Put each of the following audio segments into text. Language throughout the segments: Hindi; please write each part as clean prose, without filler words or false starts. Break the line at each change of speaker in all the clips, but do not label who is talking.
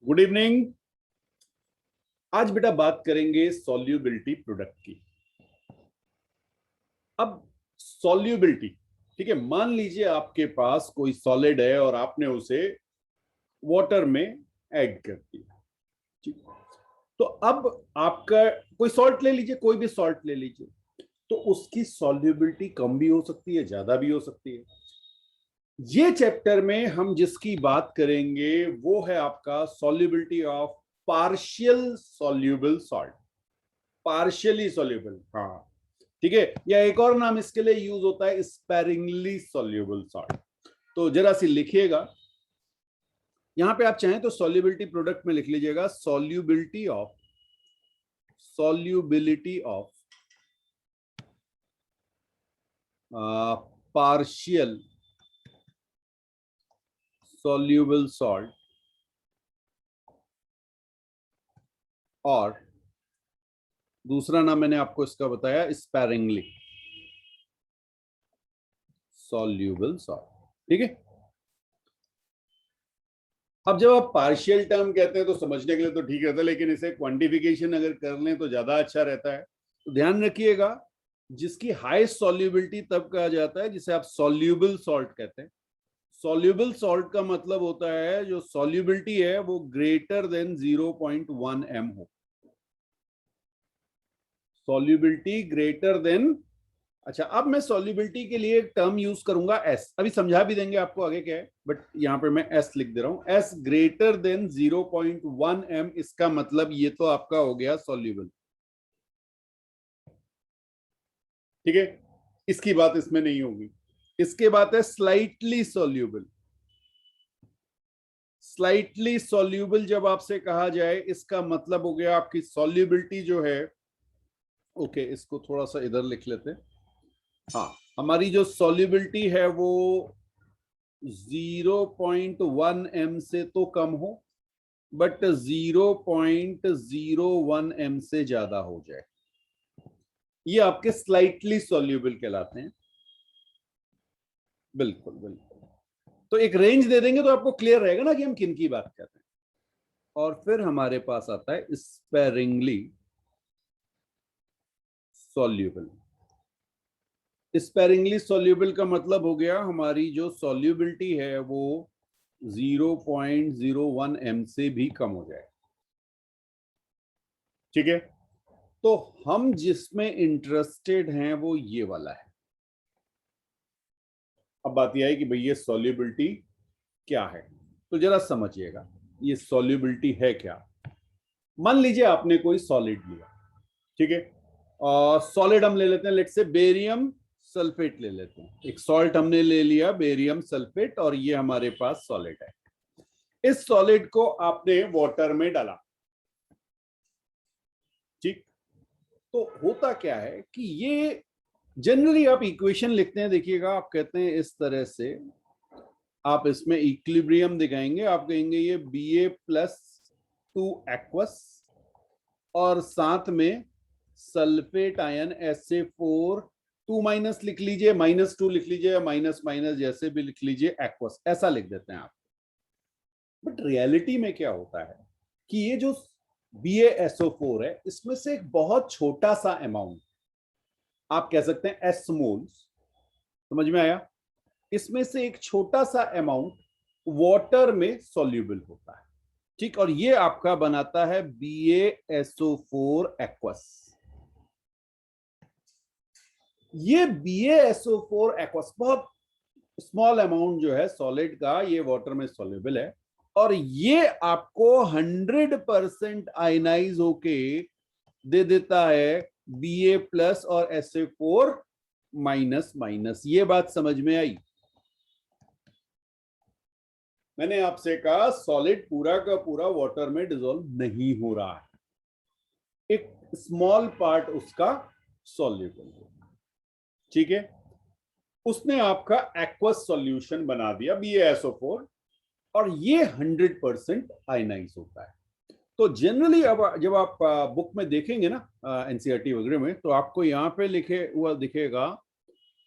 Good evening. आज बेटा बात करेंगे सॉल्युबिलिटी प्रोडक्ट की। अब सॉल्युबिलिटी, ठीक है, मान लीजिए आपके पास कोई सॉलिड है और आपने उसे वाटर में ऐड कर दिया। ठीक, तो अब आपका कोई सॉल्ट ले लीजिए, कोई भी सॉल्ट ले लीजिए, तो उसकी सॉल्युबिलिटी कम भी हो सकती है, ज्यादा भी हो सकती है। ये चैप्टर में हम जिसकी बात करेंगे वो है आपका solubility of partial soluble salt. Partially soluble, हाँ ठीक है, या एक और नाम इसके लिए यूज होता है स्पेरिंगली सॉल्युबल सॉल्ट। तो जरा सी लिखिएगा, यहां पे आप चाहें तो सॉल्युबिलिटी प्रोडक्ट में लिख लीजिएगा solubility of partial soluble salt, और दूसरा नाम मैंने आपको इसका बताया स्पेरिंगली सॉल्युबल सॉल्ट। ठीक है, अब जब आप पार्शियल टर्म कहते हैं तो समझने के लिए तो ठीक रहता है, लेकिन इसे क्वांटिफिकेशन अगर कर लें तो ज्यादा अच्छा रहता है। तो ध्यान रखिएगा, जिसकी हाईएस्ट सॉल्युबिलिटी तब कहा जाता है जिसे आप सॉल्युबल सॉल्ट कहते हैं। सॉल्युबल सॉल्ट का मतलब होता है जो सॉल्युबिलिटी है वो ग्रेटर देन 0.1 m हो। सॉल्युबिलिटी ग्रेटर देन, अच्छा अब मैं सॉल्युबिलिटी के लिए एक टर्म यूज करूंगा एस, अभी समझा भी देंगे आपको आगे क्या है, बट यहां पे मैं एस लिख दे रहा हूं, एस ग्रेटर देन 0.1 m। इसका मतलब ये तो आपका हो गया सॉल्युबल। ठीक है, इसकी बात इसमें नहीं होगी। इसके बाद है स्लाइटली सॉल्युबल। स्लाइटली सॉल्युबल जब आपसे कहा जाए इसका मतलब हो गया आपकी सॉल्युबिलिटी जो है, ओके इसको थोड़ा सा इधर लिख लेते हैं। हाँ, हमारी जो सॉल्युबिलिटी है वो 0.1 m से तो कम हो, बट 0.01 m से ज्यादा हो जाए, ये आपके स्लाइटली सॉल्युबल कहलाते हैं। बिल्कुल बिल्कुल, तो एक रेंज दे देंगे तो आपको क्लियर रहेगा ना कि हम किन की बात कर रहे हैं। और फिर हमारे पास आता है स्पेरिंगली सॉल्युबल। स्पेरिंगली सॉल्युबल का मतलब हो गया हमारी जो सॉल्युबिलिटी है वो 0.01 m से भी कम हो जाए। ठीक है, तो हम जिसमें इंटरेस्टेड हैं वो ये वाला है। अब बात यह है कि भाई ये सॉल्युबिलिटी क्या है, तो जरा समझिएगा ये सॉल्युबिलिटी है क्या। मान लीजिए आपने कोई सॉलिड लिया, ठीक है, और सॉलिड हम ले लेते हैं, लेट से बेरियम सल्फेट ले लेते हैं। एक सॉल्ट हमने ले लिया बेरियम सल्फेट, और ये हमारे पास सॉलिड है। इस सॉलिड को आपने वाटर में डाला। ठीक, तो होता क्या है कि ये जनरली आप इक्वेशन लिखते हैं, देखिएगा आप कहते हैं इस तरह से, आप इसमें इक्विलिब्रियम दिखाएंगे, आप कहेंगे ये Ba+2 एक्वस और साथ में सल्फेट आयन SA4 2 माइनस लिख लीजिए, -2 लिख लीजिए, या माइनस माइनस जैसे भी लिख लीजिए, एक्वस ऐसा लिख देते हैं आप। बट रियलिटी में क्या होता है कि ये जो BaSO4 है इसमें से एक बहुत छोटा सा अमाउंट, आप कह सकते हैं एस मोल्स, समझ में आया, इसमें से एक छोटा सा अमाउंट वाटर में सॉल्युबल होता है। ठीक, और ये आपका बनाता है BaSO4 एक्वस। ये BaSO4 एक्वस बहुत स्मॉल अमाउंट जो है सॉलिड का, ये वाटर में सॉल्युबल है, और ये आपको 100% आयनाइज होके दे देता है Ba+ और SA4 माइनस। ये बात समझ में आई? मैंने आपसे कहा सॉलिड पूरा का पूरा वाटर में डिसॉल्व नहीं हो रहा है, एक स्मॉल पार्ट उसका सॉल्युबल है। ठीक है, उसने आपका एक्वस सॉल्यूशन बना दिया BaSO4, और ये 100% आयनाइज होता है। तो जनरली अब जब आप बुक में देखेंगे ना एनसीईआरटी वगैरह में, तो आपको यहाँ पे लिखे हुआ दिखेगा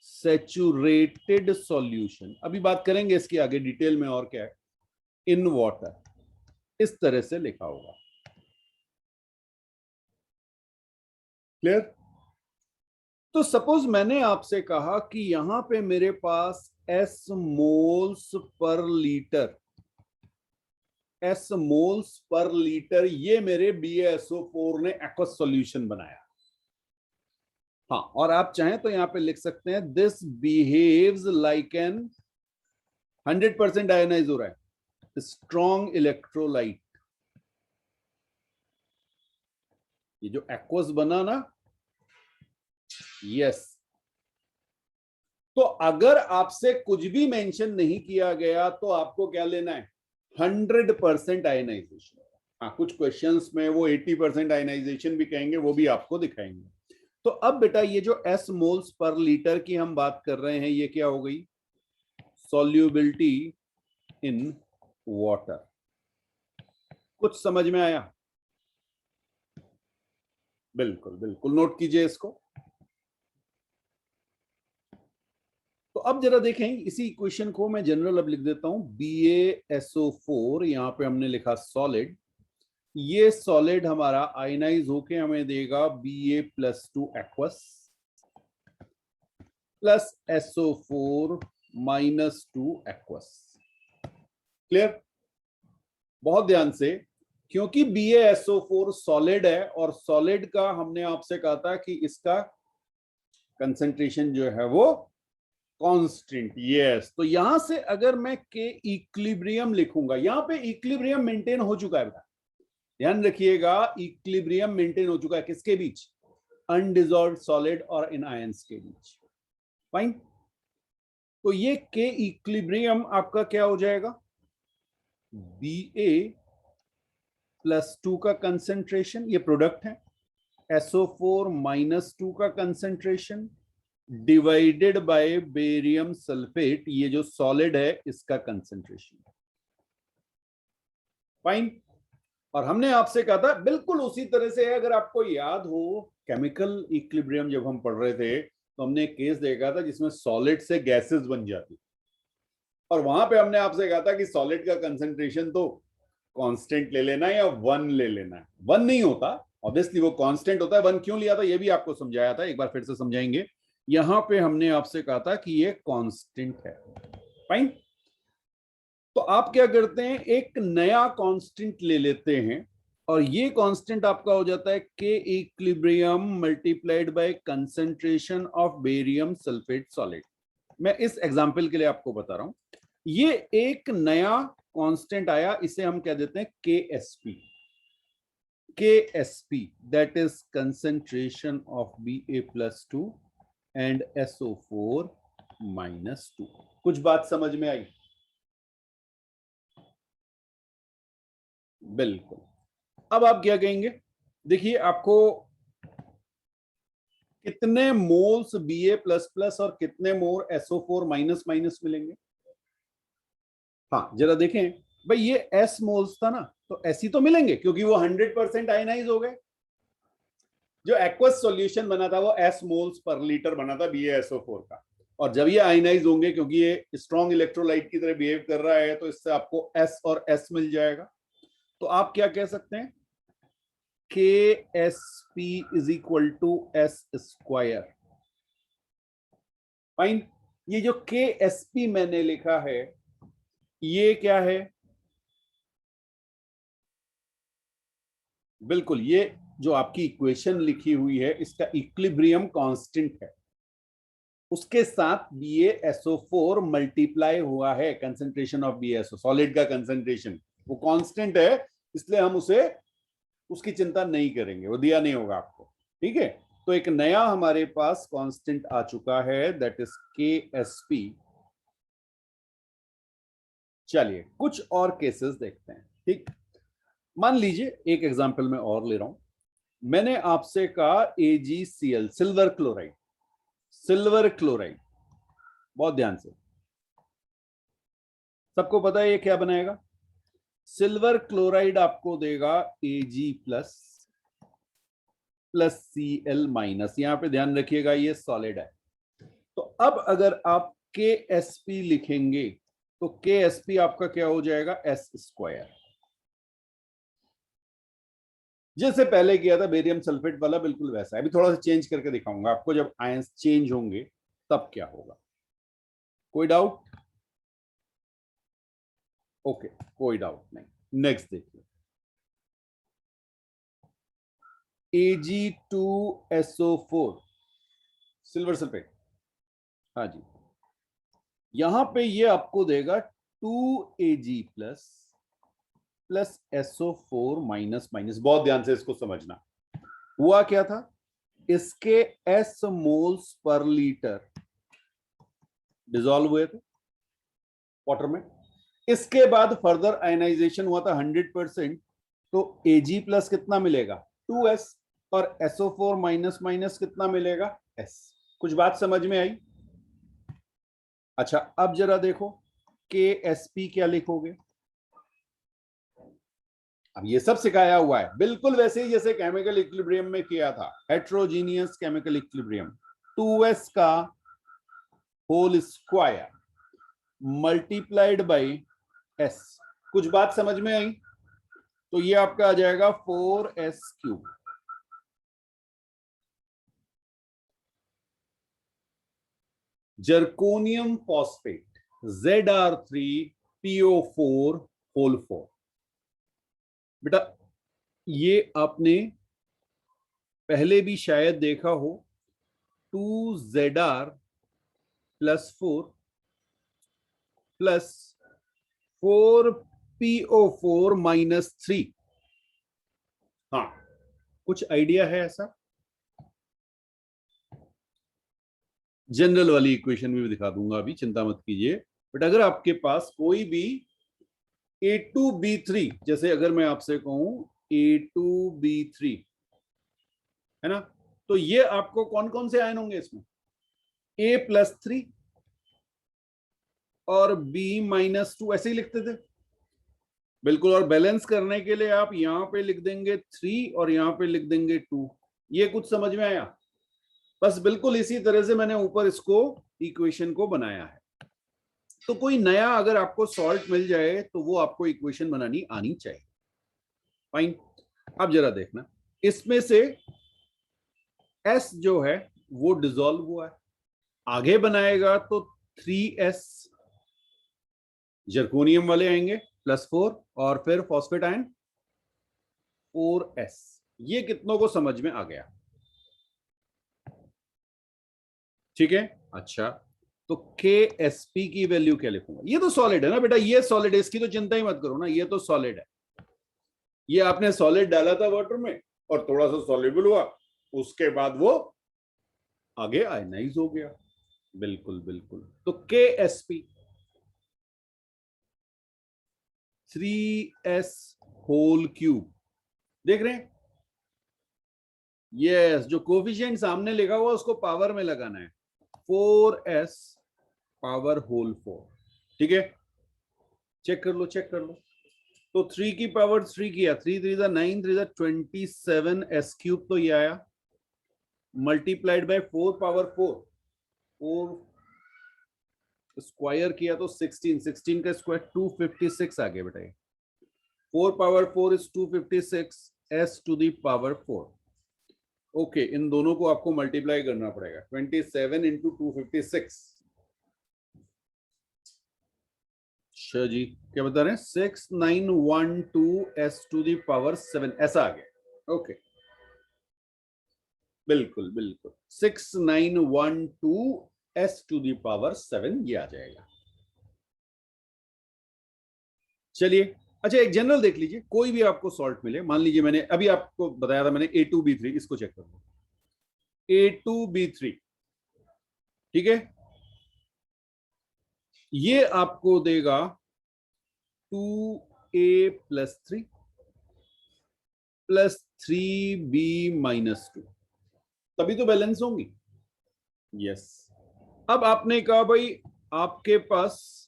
सैचुरेटेड सॉल्यूशन। अभी बात करेंगे इसकी आगे डिटेल में और क्या है, इन वाटर। इस तरह से लिखा होगा। क्लियर? तो सपोज मैंने आपसे कहा कि यहां पे मेरे पास s moles per litre, s moles per litre, ये मेरे BaSO4 ने एक्वस सॉल्यूशन बनाया। हाँ, और आप चाहें तो यहां पे लिख सकते हैं this behaves like an 100% ionise हो रहा है स्ट्रॉन्ग इलेक्ट्रोलाइट। ये जो एक्वस बना ना, यस। तो अगर आपसे कुछ भी मेंशन नहीं किया गया तो आपको क्या लेना है? 100% आयनाइजेशन। हाँ, कुछ क्वेश्चंस में वो 80% आयनाइजेशन भी कहेंगे, वो भी आपको दिखाएंगे। तो अब बेटा ये जो एस मोल्स पर लीटर की हम बात कर रहे हैं, ये क्या हो गई? Solubility in water. कुछ समझ में आया? बिल्कुल बिल्कुल, नोट कीजिए इसको। तो अब जरा देखें इसी इक्वेशन को मैं जनरल अब लिख देता हूं। BaSO4, यहां पे हमने लिखा सॉलिड। ये सॉलिड हमारा आयनाइज होके हमें देगा Ba+2 aqueous plus SO4 -2 aqueous. Clear? बहुत ध्यान से, क्योंकि BaSO4 सॉलिड है और सॉलिड का हमने आपसे कहा था कि इसका कंसंट्रेशन जो है वो कांस्टेंट। यस, तो यहां से अगर मैं के इक्विलिब्रियम लिखूंगा, यहां पे इक्विलिब्रियम मेंटेन हो चुका है बेटा, ध्यान रखिएगा। इक्विलिब्रियम मेंटेन हो चुका है किसके बीच? अनडिजॉल्व्ड सॉलिड और इन आयंस के बीच। फाइन। तो ये के इक्विलिब्रियम आपका क्या हो जाएगा? Ba+2 का कंसेंट्रेशन, ये प्रोडक्ट है, SO4 -2 का concentration divided by barium sulphate, ये जो सॉलिड है इसका कंसेंट्रेशन। फाइन। और हमने आपसे कहा था बिल्कुल उसी तरह से है, अगर आपको याद हो केमिकल इक्विलिब्रियम जब हम पढ़ रहे थे तो हमने एक केस देखा था जिसमें सॉलिड से गैसेस बन जाती, और वहां पे हमने आपसे कहा था कि सॉलिड का कंसेंट्रेशन तो कांस्टेंट ले लेना है या 1 ले लेना है। 1 नहीं होता, ऑब्वियसली वो कांस्टेंट होता है। 1 क्यों लिया था ये भी आपको समझाया था, एक बार फिर से समझाएंगे। यहां पे हमने आपसे कहा था कि ये कांस्टेंट है। फाइन। तो आप क्या करते हैं, एक नया कांस्टेंट ले लेते हैं, और ये कांस्टेंट आपका हो जाता है के equilibrium multiplied by concentration of barium sulphate solid. मैं इस एग्जांपल के लिए आपको बता रहा हूं, ये एक नया कांस्टेंट आया, इसे हम कह देते हैं KSP। KSP that is concentration of Ba+2 and SO4 -2। कुछ बात समझ में आई? बिल्कुल। अब आप क्या कहेंगे? देखिए आपको कितने मोल्स Ba++ और कितने मोल SO4 मिलेंगे? हाँ जरा देखें भाई, ये S मोल्स था ना, तो ऐसी तो मिलेंगे क्योंकि वो 100% आयनाइज हो गए। जो एक्वस सॉल्यूशन बना था वो S मोल्स पर लीटर बना था BaSO4 का, और जब ये आयनाइज होंगे, क्योंकि ये स्ट्रॉन्ग इलेक्ट्रोलाइट की तरह बिहेव कर रहा है, तो इससे आपको S और S मिल जाएगा। तो आप क्या कह सकते हैं? KSP is equal to S²। Fine. ये जो KSP मैंने लिखा है ये क्या है? बिल्कुल, ये जो आपकी इक्वेशन लिखी हुई है इसका इक्विलिब्रियम कांस्टेंट है, उसके साथ BaSO4 मल्टीप्लाई हुआ है कंसेंट्रेशन ऑफ BaSO, सॉलिड का कंसेंट्रेशन वो कांस्टेंट है, इसलिए हम उसे उसकी चिंता नहीं करेंगे, वो दिया नहीं होगा आपको। ठीक है, तो एक नया हमारे पास कांस्टेंट आ चुका है, दैट इज KSP। चलिए कुछ और केसेस देखते हैं। ठीक, मान लीजिए एक एग्जांपल मैं और ले रहा हूं। मैंने आपसे कहा AgCl, silver chloride. Silver chloride, बहुत ध्यान से, सबको पता है ये क्या बनाएगा? सिल्वर क्लोराइड आपको देगा Ag++Cl-। यहां पे ध्यान रखिएगा ये सॉलिड है। तो अब अगर आप KSP लिखेंगे तो KSP आपका क्या हो जाएगा? S²। जैसे पहले किया था बेरियम सल्फेट वाला, बिल्कुल वैसा है। अभी थोड़ा सा चेंज करके दिखाऊंगा आपको, जब आयंस चेंज होंगे तब क्या होगा। कोई डाउट? ओके, कोई डाउट नहीं। नेक्स्ट देखिए, Ag2SO4 सिल्वर सल्फेट। हाँ जी, यहां पे ये आपको देगा 2Ag plus plus SO4 minus minus. बहुत ध्यान से इसको समझना। हुआ क्या था, इसके S moles per litre dissolve हुए थे वाटर में। इसके बाद फर्दर आयनाइजेशन हुआ था 100%। तो Ag प्लस कितना मिलेगा, 2S, और SO4 माइनस माइनस कितना मिलेगा, S। कुछ बात समझ में आई? अच्छा, अब जरा देखो KSP क्या लिखोगे। अब ये सब सिखाया हुआ है बिल्कुल वैसे ही जैसे केमिकल इक्विलिब्रियम में किया था, हेट्रोजीनियस केमिकल इक्विलिब्रियम। 2S का whole square multiplied by S। कुछ बात समझ में आई? तो ये आपका आ जाएगा 4S3। Zirconium phosphate Zr3PO4 whole 4। बेटा ये आपने पहले भी शायद देखा हो, 2Zr+4 प्लस 4PO4-3। हाँ, कुछ आइडिया है ऐसा? जनरल वाली इक्वेशन भी दिखा दूंगा अभी, चिंता मत कीजिए। बट अगर आपके पास कोई भी A2B3, जैसे अगर मैं आपसे कहूं A2B3 है ना, तो ये आपको कौन कौन से आयन होंगे इसमें, A+3 और B-2, ऐसे ही लिखते थे बिल्कुल। और बैलेंस करने के लिए आप यहां पे लिख देंगे 3 और यहां पे लिख देंगे 2। ये कुछ समझ में आया? बस बिल्कुल इसी तरह से मैंने ऊपर इसको इक्वेशन को बनाया है। तो कोई नया अगर आपको सॉल्ट मिल जाए तो वो आपको इक्वेशन बनानी आनी चाहिए। फाइन। अब जरा देखना, इसमें से S जो है वो डिसॉल्व हुआ है, आगे बनाएगा तो 3S जर्कोनियम वाले आएंगे +4, और फिर फॉस्फेट आयन 4S। ये कितनों को समझ में आ गया? ठीक है। अच्छा, तो KSP की वैल्यू क्या लिखूंगा? ये तो सॉलिड है ना बेटा, ये सॉलिड है, इसकी तो चिंता ही मत करो ना, ये तो सॉलिड है। ये आपने सॉलिड डाला था वाटर में और थोड़ा सा सॉल्युबल हुआ, उसके बाद वो आगे आयनाइज हो गया। बिल्कुल बिल्कुल। तो KSP 3S होल क्यूब, देख रहे हैं? यस, जो कोफिशिएंट सामने लिखा हुआ उसको पावर में लगाना है, 4S पावर होल 4। ठीक है, चेक कर लो, चेक कर लो। तो 3 की पावर 3 किया, 3 3 9, 3 27 S3 तो ये आया, मल्टीप्लाइड बाय 4 पावर 4, 4 स्क्वायर किया तो 16, 16 का स्क्वायर 256 आ गया बेटा। 4 power 4 is 256 S to the power 4। Okay, इन दोनों को आपको मल्टीप्लाई करना पड़ेगा, 27 इंटू 256। अच्छा जी, क्या बता रहे हैं, 6912 S टू दी पावर 7, ऐसा आ गया। ओके, बिल्कुल बिल्कुल, 6912 S टू दी पावर 7 ये आ जाएगा। चलिए, अच्छा एक जनरल देख लीजिए, कोई भी आपको सॉल्ट मिले, मान लीजिए मैंने अभी आपको बताया था मैंने A2B3, इसको चेक कर लो, A2B3। ठीक है, ये आपको देगा 2A+3 प्लस 3B-2, तभी तो बैलेंस होंगी। यस। अब आपने कहा भाई आपके पास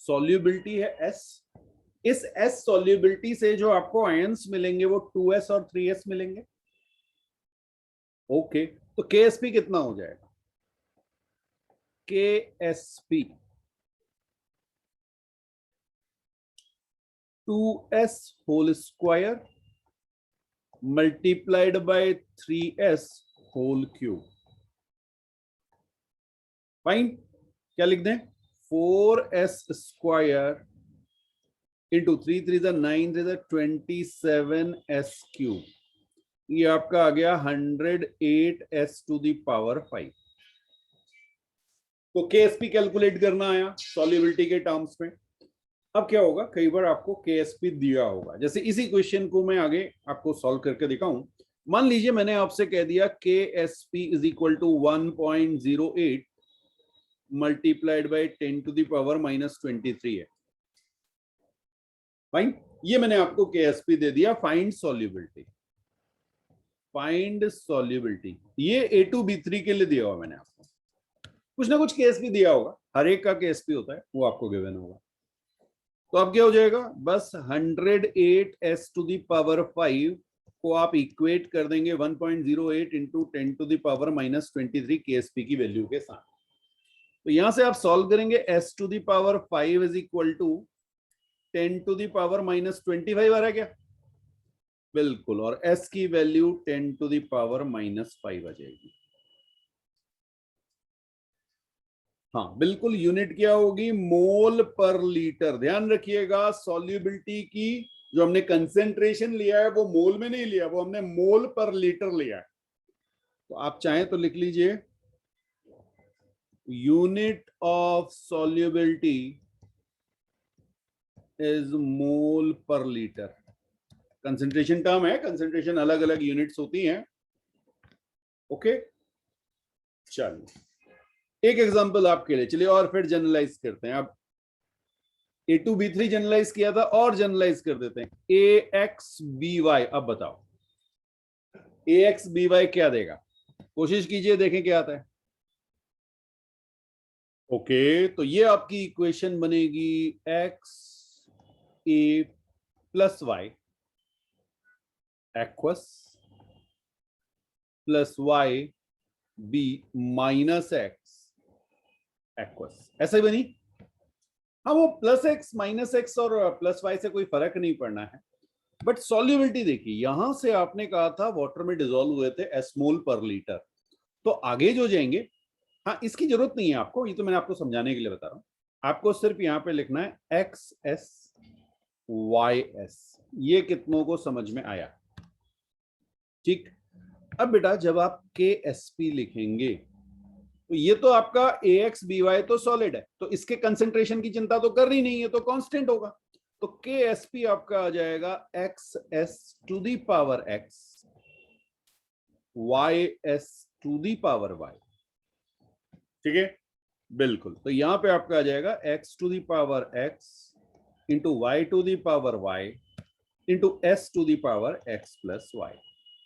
सॉल्युबिलिटी है S, इस S सॉल्युबिलिटी से जो आपको आयंस मिलेंगे वो 2S और 3S मिलेंगे। ओके, तो KSP कितना हो जाएगा, KSP 2s whole square multiplied by 3s whole cube. Fine, क्या लिख दें? 4s square into 3 3 9 27s cube. ये आपका आ गया 108s टू द पावर 5। तो केएसपी कैलकुलेट करना आया सॉल्युबिलिटी के टर्म्स में। अब क्या होगा, कई बार आपको केएसपी दिया होगा, जैसे इसी क्वेश्चन को मैं आगे आपको सॉल्व करके दिखाऊं। मान लीजिए मैंने आपसे कह दिया KSP is equal to 1.08 multiplied by 10 to the power -23 है। फाइन, ये मैंने आपको केएसपी दे दिया। फाइंड सॉल्युबिलिटी, फाइंड सॉल्युबिलिटी, ये A2B3 के लिए दिया हुआ मैंने आपको। कुछ ना कुछ केएसपी दिया होगा, हर एक का केएसपी होता है, वो आपको गिवन होगा। तो अब क्या हो जाएगा, बस 108s टू द पावर 5 को आप इक्वेट कर देंगे 1.08 into 10 to the power -23 KSP की वैल्यू के साथ। तो यहां से आप सॉल्व करेंगे, s to the power 5 is equal to 10 to the power -25 आ रहा है क्या? बिल्कुल, और s की वैल्यू 10 टू द पावर -5 आ जाएगी। हाँ बिल्कुल, यूनिट क्या होगी? मोल पर लीटर। ध्यान रखिएगा, सॉल्युबिलिटी की जो हमने कंसेंट्रेशन लिया है वो मोल में नहीं लिया, वो हमने मोल पर लीटर लिया है। तो आप चाहें तो लिख लीजिए, unit of solubility is mole पर लीटर। कंसेंट्रेशन टर्म है, कंसेंट्रेशन अलग अलग यूनिट्स होती हैं। ओके, चलिए एक एग्जांपल आपके लिए, चलिए और फिर जनरलाइज करते हैं। अब A2B3 जनरलाइज किया था, और जनरलाइज कर देते हैं AXBY। अब बताओ AXBY क्या देगा? कोशिश कीजिए, देखें क्या आता है। ओके, तो ये आपकी इक्वेशन बनेगी XA plus Y aqueous plus YB minus X aqueous. ऐसे ही बनी। हाँ, वो प्लस एक्स माइनस एक्स और प्लस वाई से कोई फर्क नहीं पड़ना है। बट सॉल्युबिलिटी देखिए, यहां से आपने कहा था वाटर में डिसॉल्व हुए थे एस मोल पर लीटर। तो आगे जो जाएंगे, हाँ इसकी जरूरत नहीं है आपको, ये तो मैंने आपको समझाने के लिए बता रहा हूं। आपको सिर्फ यहां पे लिखना है एक्स एस वाई एस। ये कितनों को समझ में आया? ठीक। अब बेटा जब आप के एस पी लिखेंगे, तो ये तो आपका ए एक्स बी वाई तो सॉलिड है, तो इसके कंसेंट्रेशन की चिंता तो कर रही नहीं है, तो कांस्टेंट होगा। तो के एस पी आपका आ जाएगा X S to the power X Y S to the power Y. ठीक है, बिल्कुल। तो यहां पे आपका आ जाएगा X to the power X into Y to the power Y into S to the power X plus Y.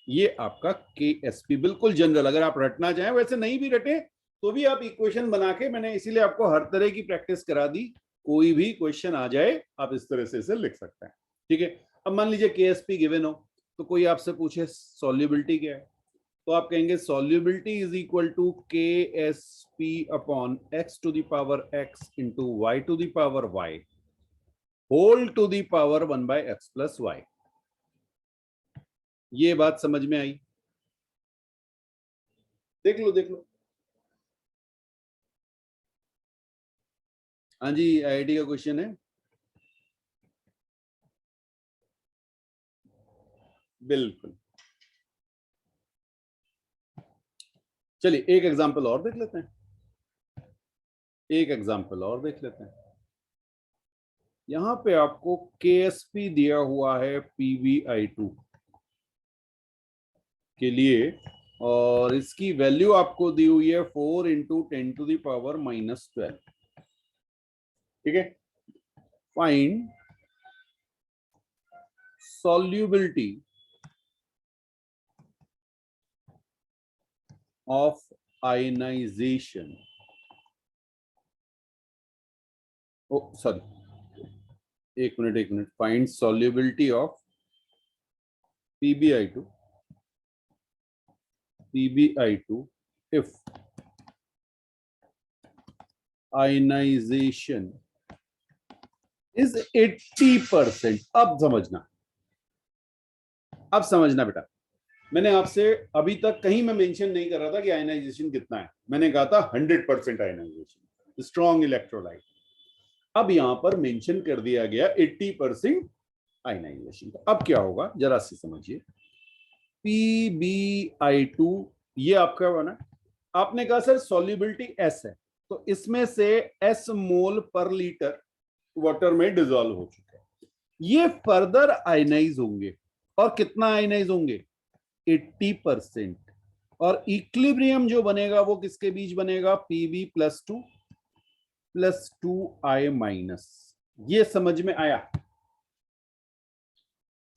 ये आपका के एस पी बिल्कुल जनरल, अगर आप रटना चाहें, वैसे नहीं भी रटे तो भी आप इक्वेशन बना के, मैंने इसीलिए आपको हर तरह की प्रैक्टिस करा दी, कोई भी क्वेश्चन आ जाए आप इस तरह से इसे लिख सकते हैं। ठीक है, अब मान लीजिए के एस पी गिवन हो, तो कोई आपसे पूछे सॉल्युबिलिटी क्या है, तो आप कहेंगे solubility is equal to K S P upon X to the power X into Y to the power Y whole to the power 1/x plus Y. ये बात समझ में आई? देख लो देख लो। हाँ जी, आईआईटी का क्वेश्चन है। बिल्कुल। चलिए एक एग्जांपल और देख लेते हैं, एक एग्जांपल और देख लेते हैं। यहां पे आपको केएसपी दिया हुआ है PbI2 के लिए, और इसकी वैल्यू आपको दी हुई है 4 इंटू 10 टू द पावर -12। ठीक है, find solubility of ionization, oh sorry, एक minute, find solubility of PbI2 if ionization is 80%। अब समझना बेटा, मैंने आपसे अभी तक कहीं मैं मेंशन नहीं कर रहा था कि आयनाइजेशन कितना है, मैंने कहा था 100% आयनाइजेशन, स्ट्रॉन्ग इलेक्ट्रोलाइट। अब यहां पर मेंशन कर दिया गया 80% आयनाइजेशन। अब क्या होगा जरा से समझिए। PbI2 ये आपका बना, आपने कहा सर सॉल्युबिलिटी S है, तो इसमें से S मोल पर लीटर वाटर में डिजोल्व हो चुका है। ये फर्दर आयनाइज होंगे, और कितना आयनाइज होंगे? 80%। और इक्विलिब्रियम जो बनेगा वो किसके बीच बनेगा? Pb+2 + 2I-। ये समझ में आया?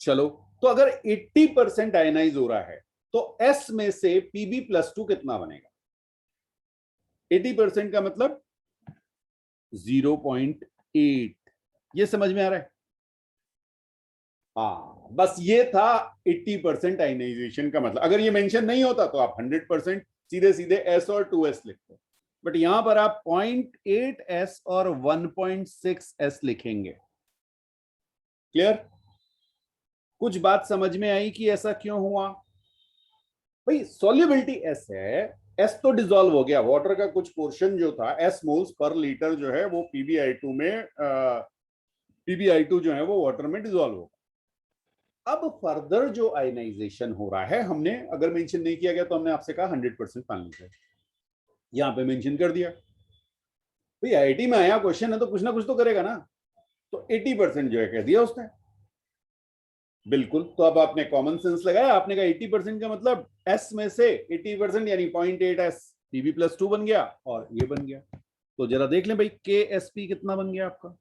चलो, तो अगर 80% आयनाइज हो रहा है तो S में से Pb+2 कितना बनेगा? 80% का मतलब 0.8। ये समझ में आ रहा है? हाँ, बस ये था 80% आयनाइजेशन का मतलब। अगर ये मेंशन नहीं होता तो आप 100% सीधे सीधे S और 2S लिखते, बट यहां पर आप 0.8S और 1.6S लिखेंगे। क्लियर? कुछ बात समझ में आई कि ऐसा क्यों हुआ? भाई सॉल्युबिलिटी S है, S तो डिसॉल्व हो गया, वाटर का कुछ पोर्शन जो था S मोल्स पर लीटर जो है वो PbI2 में PbI2 जो है वो वाटर में डिसॉल्व हो। अब फर्दर जो आयनाइजेशन हो रहा है, हमने अगर मेंशन नहीं किया गया तो हमने आपसे कहा 100% पानी है, यहां पे मेंशन कर दिया। भाई आईआईटी में आया क्वेश्चन है तो कुछ ना कुछ तो करेगा ना, तो 80% जो है कह दिया उसने। बिल्कुल, तो अब आपने कॉमन सेंस लगाया, आपने कहा 80% का मतलब S में से 80% यानी 0.8S Pb+2 बन गया और ये बन गया। तो जरा देख लें भाई, KSP कितना बन गया आपका?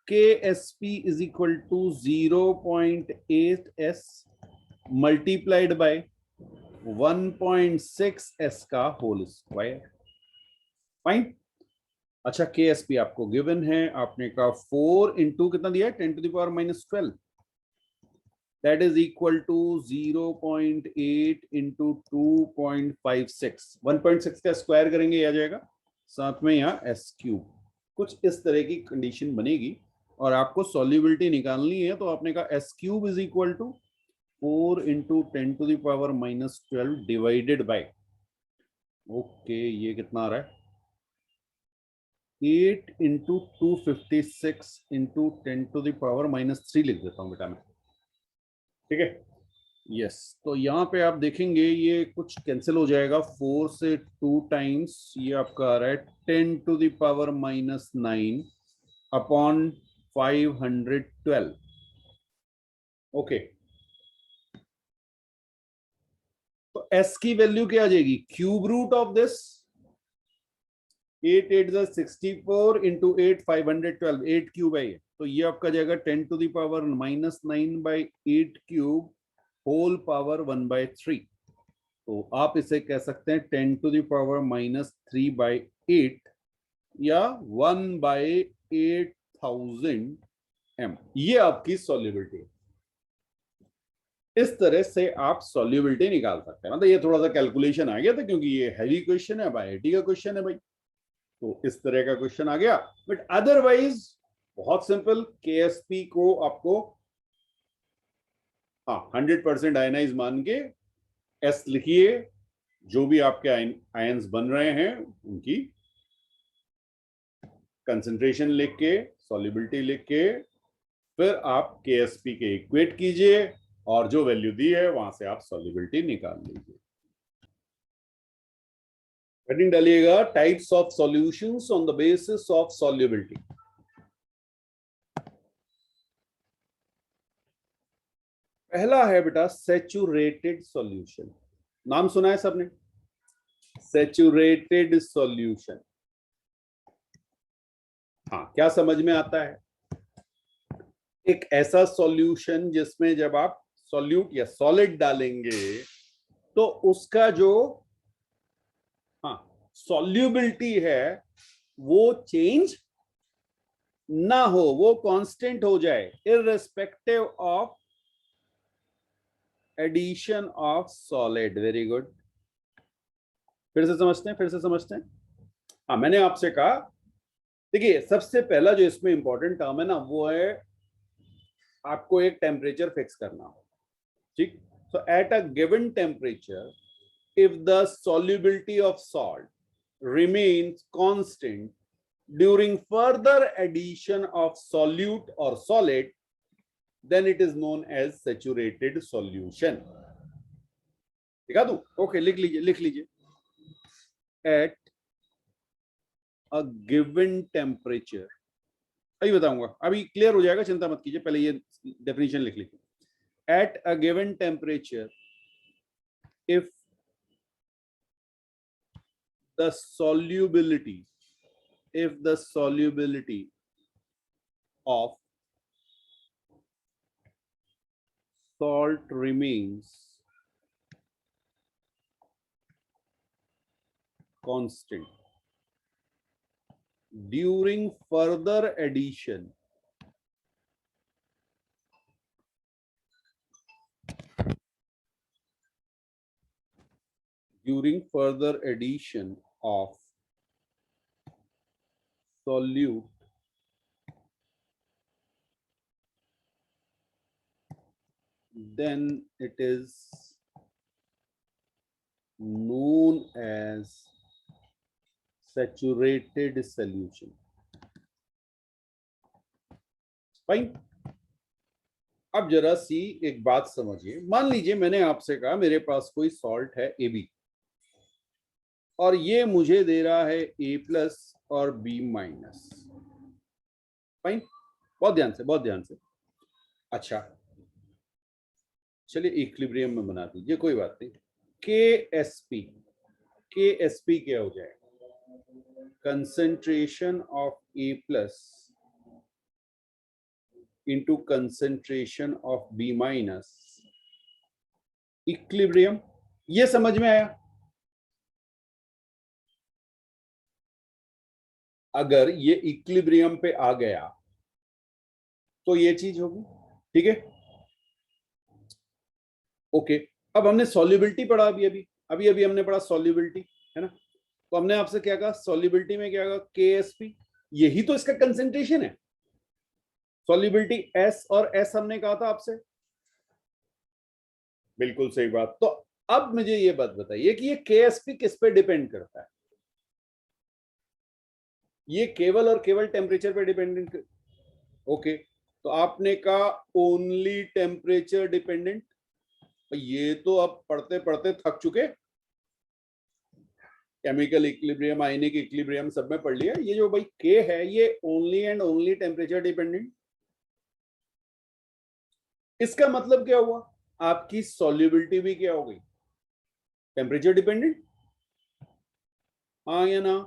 KSP is equal to 0.8S multiplied by 1.6S का होल स्क्वायर। फाइन। अच्छा, KSP आपको गिवन है, आपने कहा 4 इंटू कितना दिया है? 10⁻⁻12, that is equal to 0.8 into 2.56। 1.6 का स्क्वायर करेंगे आ जाएगा, साथ में यहाँ S3। कुछ इस तरह की कंडीशन बनेगी और आपको सॉल्युबिलिटी निकालनी है, तो आपने कहा S3 is equal to 4 into 10⁻⁻12 divided by, okay ये कितना आ रहा है? 8 इंटू 256 इंटू 10⁻⁻3 लिख देता हूं बेटा मैं, ठीक है? यस, तो यहाँ पे आप देखेंगे ये कुछ कैंसिल हो जाएगा, 4 से 2 टाइम्स ये आपका आ रहा है 10⁻⁹ अपॉन 512। ओके, तो S की वैल्यू क्या आ जाएगी? Cube root of this 8 8 64 into 8 512, 8 cube है ये, तो ये आपका जाएगा 10⁻⁹ क्यूब होल पावर 1/3। तो आप इसे कह सकते हैं 10⁻⁻3/8 या 1/8000 m। ये आपकी सॉल्युबिलिटी है। इस तरह से आप सॉल्युबिलिटी निकाल सकते हैं। मतलब ये थोड़ा सा कैलकुलेशन आ गया था क्योंकि ये हैवी क्वेश्चन है, आईआईटी का क्वेश्चन है भाई, तो इस तरह का क्वेश्चन आ गया। बट अदरवाइज बहुत सिंपल, केएसपी को आपको हाँ 100% आयनाइज मान के एस लिखिए, जो भी आपके आयंस बन रहे हैं उनकी कंसंट्रेशन लिख के, सॉल्युबिलिटी लिख के, फिर आप केएसपी के इक्वेट कीजिए और जो वैल्यू दी है वहां से आप सॉल्युबिलिटी निकाल लीजिए। हेडिंग डालिएगा types of solutions on the basis of solubility. पहला है बेटा सैचुरेटेड सॉल्यूशन, नाम सुना है सबने? सैचुरेटेड सॉल्यूशन, हाँ क्या समझ में आता है? एक ऐसा सॉल्यूशन जिसमें जब आप सॉल्यूट या सॉलिड डालेंगे तो उसका जो हाँ सॉल्युबिलिटी है वो चेंज ना हो, वो कांस्टेंट हो जाए irrespective of addition of solid. Very good, फिर से समझते हैं, फिर से समझते हैं। हाँ मैंने आपसे कहा देखिए सबसे पहला जो इसमें इंपॉर्टेंट टर्म है ना, वो है आपको एक टेम्परेचर फिक्स करना हो, ठीक। So at a given temperature, if the solubility of salt remains constant during further addition of solute or solid, then it is known as saturated solution. दिखा दूं? ओके, लिख लीजिए at a given temperature, अभी बताऊंगा, अभी क्लियर हो जाएगा, चिंता मत कीजिए, पहले ये डेफिनेशन लिख लीजिए। Eight a given temperature, if the solubility of salt remains constant during further addition of solute, then it is known as saturated solution. Fine. अब जरा सी एक बात समझिए, मान लीजिए मैंने आपसे कहा मेरे पास कोई सॉल्ट है AB और ये मुझे दे रहा है A+ और B-। फाइन, बहुत ध्यान से। अच्छा चलिए इक्विलिब्रियम में बना दीजिए, कोई बात नहीं। KSP क्या हो जाएगा? Concentration of A+ into concentration of B-, equilibrium. ये समझ में आया? अगर ये इक्विलिब्रियम पे आ गया तो ये चीज होगी, ठीक है, ओके। अब हमने सॉल्युबिलिटी पढ़ा, अभी हमने पढ़ा सॉल्युबिलिटी, है ना। तो हमने आपसे क्या कहा, सॉल्युबिलिटी में क्या कहा? KSP, यही तो इसका कंसेंट्रेशन है। सॉल्युबिलिटी S और S हमने कहा था आपसे, बिल्कुल सही बात। तो अब मुझे ये बात बताइए कि ये KSP किस पे डिपेंड करता है? ये केवल और केवल टेम्परेचर पे डिपेंडेंट, ओके। तो आपने कहा ओनली टेम्परेचर डिपेंडेंट, ये तो अब पढ़ते पढ़ते थक चुके, केमिकल इक्विलिब्रियम, आयनिक इक्विलिब्रियम सब में पढ़ लिया। ये जो भाई K है ये only and only temperature dependent. इसका मतलब क्या हुआ? आपकी सॉल्युबिलिटी भी क्या हो गई? टेम्परेचर डिपेंडेंट, हाँ या ना?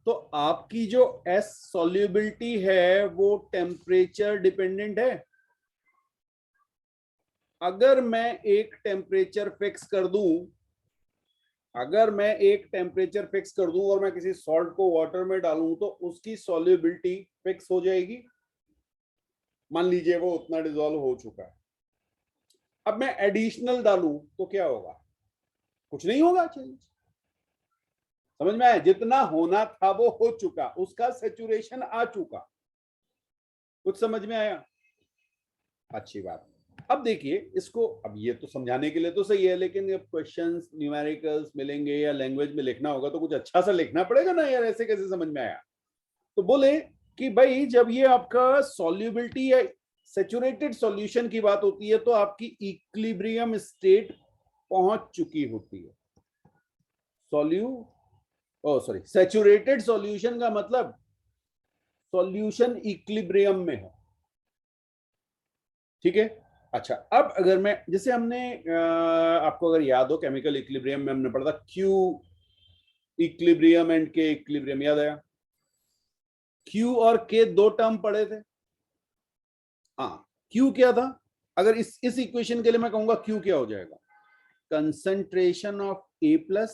तो आपकी जो S सॉल्युबिलिटी है वो टेम्परेचर डिपेंडेंट है। अगर मैं एक टेम्परेचर फिक्स कर दूं, और मैं किसी सॉल्ट को वाटर में डालूं तो उसकी सॉल्युबिलिटी फिक्स हो जाएगी। मान लीजिए वो उतना डिसॉल्व हो चुका है, अब मैं एडिशनल डालूं तो क्या होगा? कुछ नहीं होगा चेंज। समझ में आया? जितना होना था वो हो चुका, उसका सैचुरेशन आ चुका। कुछ समझ में आया? अच्छी बात। अब देखिए इसको, अब ये तो समझाने के लिए तो सही है, लेकिन जब क्वेश्चंस न्यूमेरिकल्स मिलेंगे या लैंग्वेज में लिखना होगा तो कुछ अच्छा सा लिखना पड़ेगा ना यार, ऐसे कैसे समझ में आया? तो बोले कि भाई जब ये आपका सॉल्युबिलिटी या सैचुरेटेड सॉल्यूशन की बात होती है तो आपकी इक्विलिब्रियम स्टेट पहुंच चुकी होती है। सैचुरेटेड सॉल्यूशन का मतलब सॉल्यूशन इक्विलिब्रियम में है, ठीक है। अच्छा, अब अगर मैं, जैसे हमने आपको अगर याद हो केमिकल इक्विलिब्रियम में हमने पढ़ा था Q equilibrium and K equilibrium, याद आया? Q और K दो टर्म पढ़े थे। हाँ, Q क्या था? अगर इस इक्वेशन के लिए मैं कहूंगा Q क्या हो जाएगा? Concentration of A+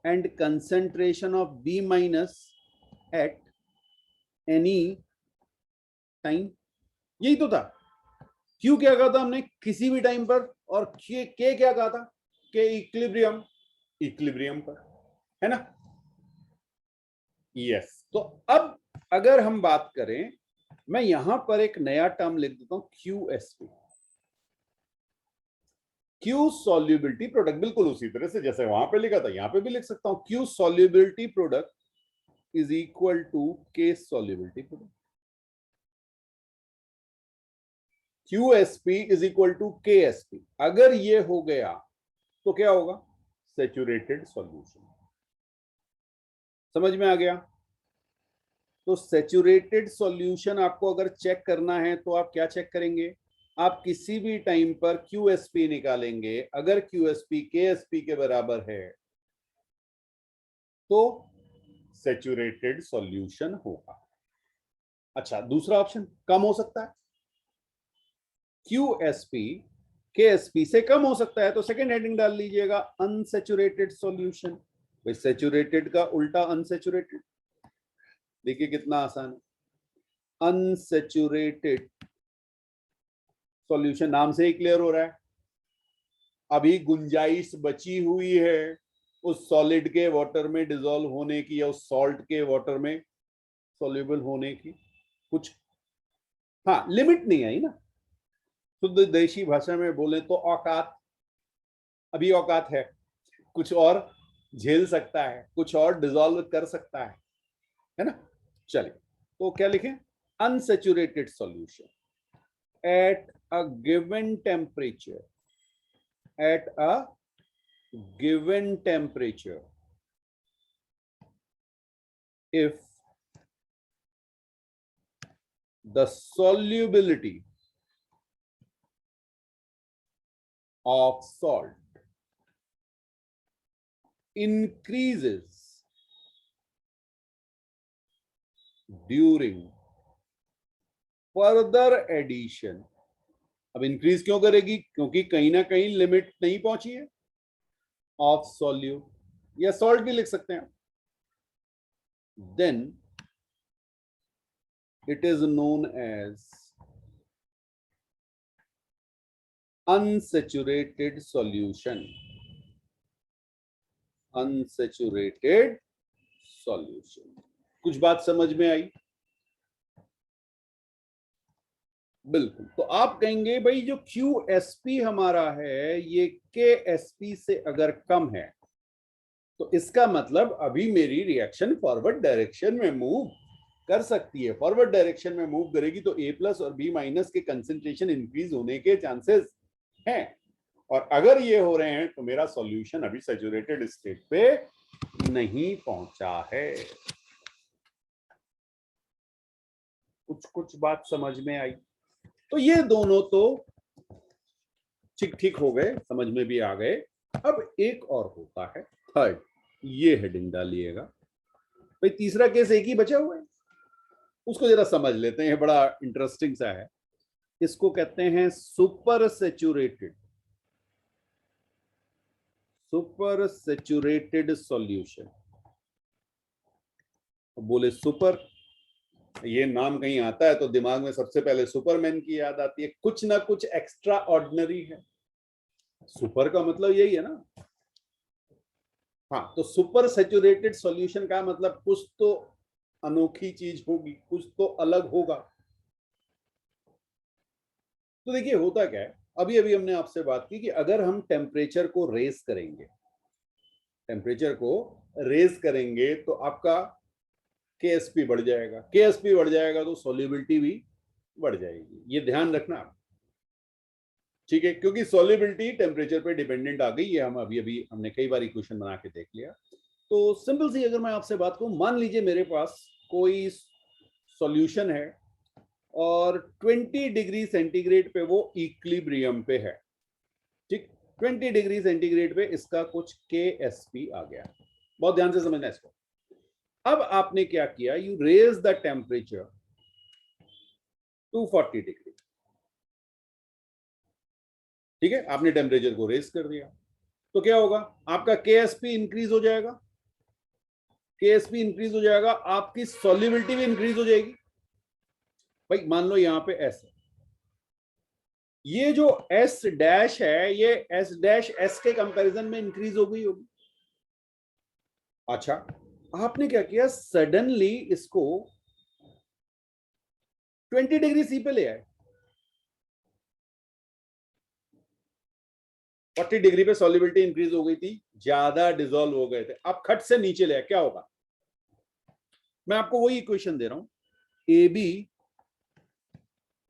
and concentration of B- at any time, यही तो था। Q क्या कहा था हमने? किसी भी टाइम पर। और K क्या कहा था? K इक्विलिब्रियम पर, है ना? यस। तो अब अगर हम बात करें, मैं यहां पर एक नया टर्म लिख देता हूं QSP, क्यू सॉल्युबिलिटी प्रोडक्ट, बिल्कुल उसी तरह से जैसे वहां पे लिखा था यहां पे भी लिख सकता हूं, Q solubility product is equal to K solubility product. QSP is equal to KSP। अगर ये हो गया तो क्या होगा? Saturated solution. समझ में आ गया? तो सैचुरेटेड सॉल्यूशन आपको अगर चेक करना है तो आप क्या चेक करेंगे? आप किसी भी टाइम पर QSP निकालेंगे, अगर QSP KSP के बराबर है तो सैचुरेटेड सॉल्यूशन होगा। अच्छा, दूसरा ऑप्शन कम हो सकता है, QSP KSP से कम हो सकता है, तो सेकेंड हेडिंग डाल लीजिएगा अनसैचुरेटेड सॉल्यूशन। भाई सैचुरेटेड का उल्टा अनसैचुरेटेड, देखिए कितना आसान है। अनसैचुरेटेड सॉल्यूशन नाम से ही क्लियर हो रहा है, अभी गुंजाइश बची हुई है उस सॉलिड के वाटर में डिसॉल्व होने की या उस सॉल्ट के वाटर में सॉल्युबल होने की, कुछ हाँ लिमिट नहीं आई ना। शुद्ध देशी भाषा में बोले तो औकात, अभी औकात है, कुछ और झेल सकता है, कुछ और डिसॉल्व कर सकता है ना। चलिए, तो क्या लिखें? Unsaturated solution at a given temperature, eight a given temperature if the solubility of salt increases during further addition। अब इंक्रीज क्यों करेगी? क्योंकि कहीं ना कहीं लिमिट नहीं पहुंची है ऑफ सॉल्यू, या सॉल्ट भी लिख सकते हैं, then it is known as unsaturated solution. Unsaturated solution. कुछ बात समझ में आई? बिल्कुल। तो आप कहेंगे भाई जो QSP हमारा है ये KSP से अगर कम है तो इसका मतलब अभी मेरी रिएक्शन फॉरवर्ड डायरेक्शन में मूव कर सकती है। फॉरवर्ड डायरेक्शन में मूव करेगी तो A+ और B- के कंसेंट्रेशन इंक्रीज होने के चांसेस हैं, और अगर ये हो रहे हैं तो मेरा सॉल्यूशन अभी सैचुरेटेड स्टेट पे नहीं पहुंचा है। कुछ कुछ बात समझ में आई? तो ये दोनों तो ठीक ठीक हो गए, समझ में भी आ गए। अब एक और होता है थर्ड, ये हेडिंग डालिएगा। भाई तीसरा केस एक ही बचा हुआ है, उसको जरा समझ लेते हैं, बड़ा इंटरेस्टिंग सा है। इसको कहते हैं super saturated, super saturated solution. बोले सुपर, ये नाम कहीं आता है तो दिमाग में सबसे पहले सुपरमैन की याद आती है, कुछ ना कुछ एक्स्ट्रा ऑर्डिनरी है। सुपर का मतलब यही है ना। हाँ, तो सुपर सैचुरेटेड सॉल्यूशन का मतलब कुछ तो अनोखी चीज होगी, कुछ तो अलग होगा। तो देखिए होता क्या है, अभी अभी हमने आपसे बात की कि अगर हम टेम्परेचर को रेज करेंगे, टेम्परेचर को रेज करेंगे तो आपका KSP बढ़ जाएगा, KSP बढ़ जाएगा तो सॉल्युबिलिटी भी बढ़ जाएगी। ये ध्यान रखना, ठीक है, क्योंकि सॉल्युबिलिटी टेम्परेचर पे डिपेंडेंट आ गई। ये हम अभी अभी हमने कई बार इक्वेशन बना के देख लिया। तो सिंपल सी अगर मैं आपसे बात करूं, मान लीजिए मेरे पास कोई सॉल्यूशन है और 20 डिग्री सेंटीग्रेड पे वो इक्विलिब्रियम पे है, ठीक, 20 डिग्री सेंटीग्रेड पे इसका कुछ KSP आ गया। बहुत ध्यान से समझना इसको। अब आपने क्या किया, you raise the temperature to 40 degree, ठीक है, आपने टेम्परेचर को रेज कर दिया तो क्या होगा, आपका KSP इंक्रीज हो जाएगा, KSP इंक्रीज हो जाएगा, आपकी सॉल्युबिलिटी भी इंक्रीज हो जाएगी। भाई मान लो यहां पे S है, ये जो S डैश है ये S डैश S के कंपैरिजन में इंक्रीज हो गई होगी। अच्छा, आपने क्या किया, सडनली इसको 20 डिग्री सी पे ले आए, 40 डिग्री पे सॉल्युबिलिटी इंक्रीज हो गई थी, ज्यादा डिसॉल्व हो गए थे, अब खट से नीचे ले आए, क्या होगा? मैं आपको वही इक्वेशन दे रहा हूं, A B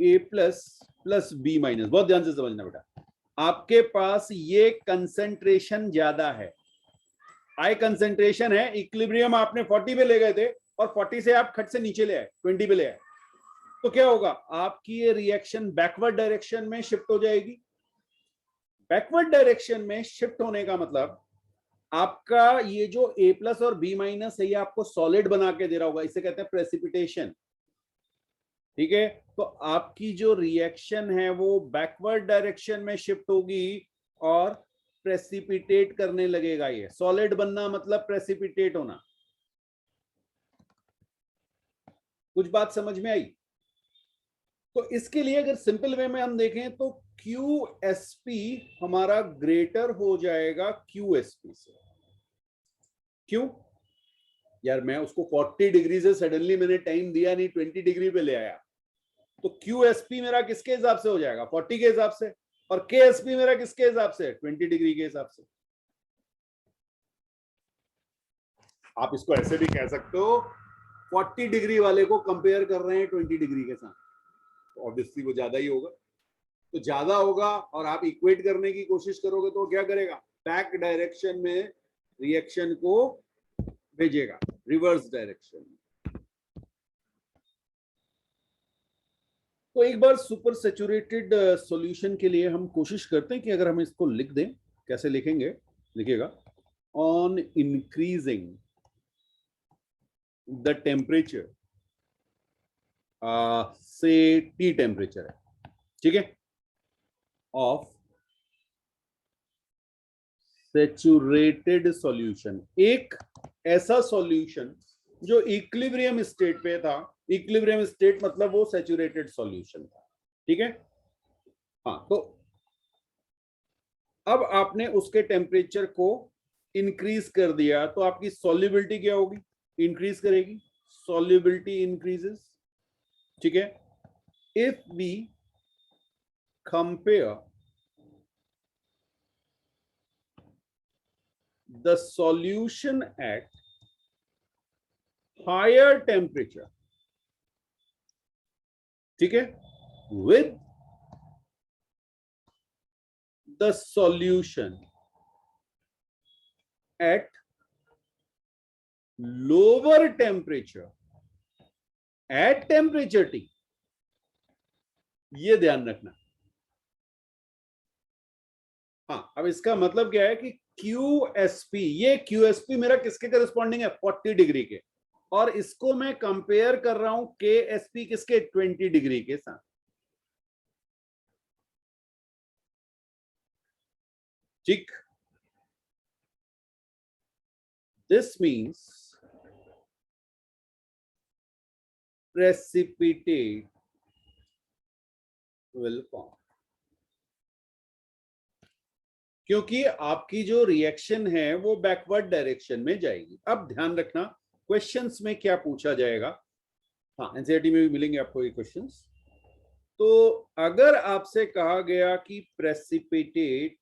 A plus plus B minus, बहुत ध्यान से समझना बेटा, आपके पास ये कंसेंट्रेशन ज्यादा है, हाई कंसेंट्रेशन है, इक्विलिब्रियम आपने 40 पे ले गए थे और 40 से आप खट से नीचे ले आए, 20 पे ले आए, तो क्या होगा? आपकी ये रिएक्शन बैकवर्ड डायरेक्शन में शिफ्ट हो जाएगी। बैकवर्ड डायरेक्शन में शिफ्ट होने का मतलब आपका ये जो ए प्लस और बी माइनस है ये आपको सॉलिड बना के दे रहा होगा, इसे कहते हैं प्रेसिपिटेशन, ठीक है? तो आपकी जो रिएक्शन है वो बैकवर्ड डायरेक्शन में शिफ्ट होगी और प्रेसिपिटेट करने लगेगा, ये सॉलिड बनना मतलब प्रेसिपिटेट होना। कुछ बात समझ में आई? तो इसके लिए अगर सिंपल वे में हम देखें तो QSP हमारा ग्रेटर हो जाएगा QSP से। क्यों? यार मैं उसको 40 डिग्री से सडनली मैंने टाइम दिया नहीं, 20 डिग्री पे ले आया, तो QSP मेरा किसके हिसाब से हो जाएगा? 40 के हिसाब से, और KSP मेरा किसके हिसाब से? 20 डिग्री के हिसाब से। आप इसको ऐसे भी कह सकते हो, 40 डिग्री वाले को कंपेयर कर रहे हैं 20 डिग्री के साथ, तो ऑब्वियसली वो ज्यादा ही होगा। तो ज्यादा होगा और आप इक्वेट करने की कोशिश करोगे तो क्या करेगा? बैक डायरेक्शन में रिएक्शन को भेजेगा, रिवर्स डायरेक्शन में। तो एक बार सुपर सैचुरेटेड सॉल्यूशन के लिए हम कोशिश करते हैं कि अगर हम इसको लिख दें, कैसे लिखेंगे? लिखिएगा, ऑन इंक्रीजिंग द टेम्परेचर, से टी टेम्परेचर है, ठीक है, ऑफ सैचुरेटेड सॉल्यूशन, एक ऐसा सॉल्यूशन जो इक्विलिब्रियम स्टेट पे था, इक्विलिब्रियम स्टेट मतलब वो सैचुरेटेड सॉल्यूशन था, ठीक है? हाँ, तो अब आपने उसके टेम्परेचर को इंक्रीज कर दिया तो आपकी सॉल्युबिलिटी क्या होगी? इंक्रीज करेगी, सॉल्युबिलिटी इंक्रीजेस, ठीक है? If we compare the solution at higher temperature, ठीक है, with the solution at lower temperature at temperature T, ये ध्यान रखना। हाँ, अब इसका मतलब क्या है कि QSP, ये QSP मेरा किसके करस्पॉन्डिंग है? 40 डिग्री के, और इसको मैं कंपेयर कर रहा हूं KSP किसके? 20 डिग्री के साथ, ठीक? This means precipitate will form, क्योंकि आपकी जो रिएक्शन है वो बैकवर्ड डायरेक्शन में जाएगी। अब ध्यान रखना क्वेश्चंस में क्या पूछा जाएगा, हाँ एनसीईआरटी में भी मिलेंगे आपको ये क्वेश्चंस। तो अगर आपसे कहा गया कि प्रेसिपिटेट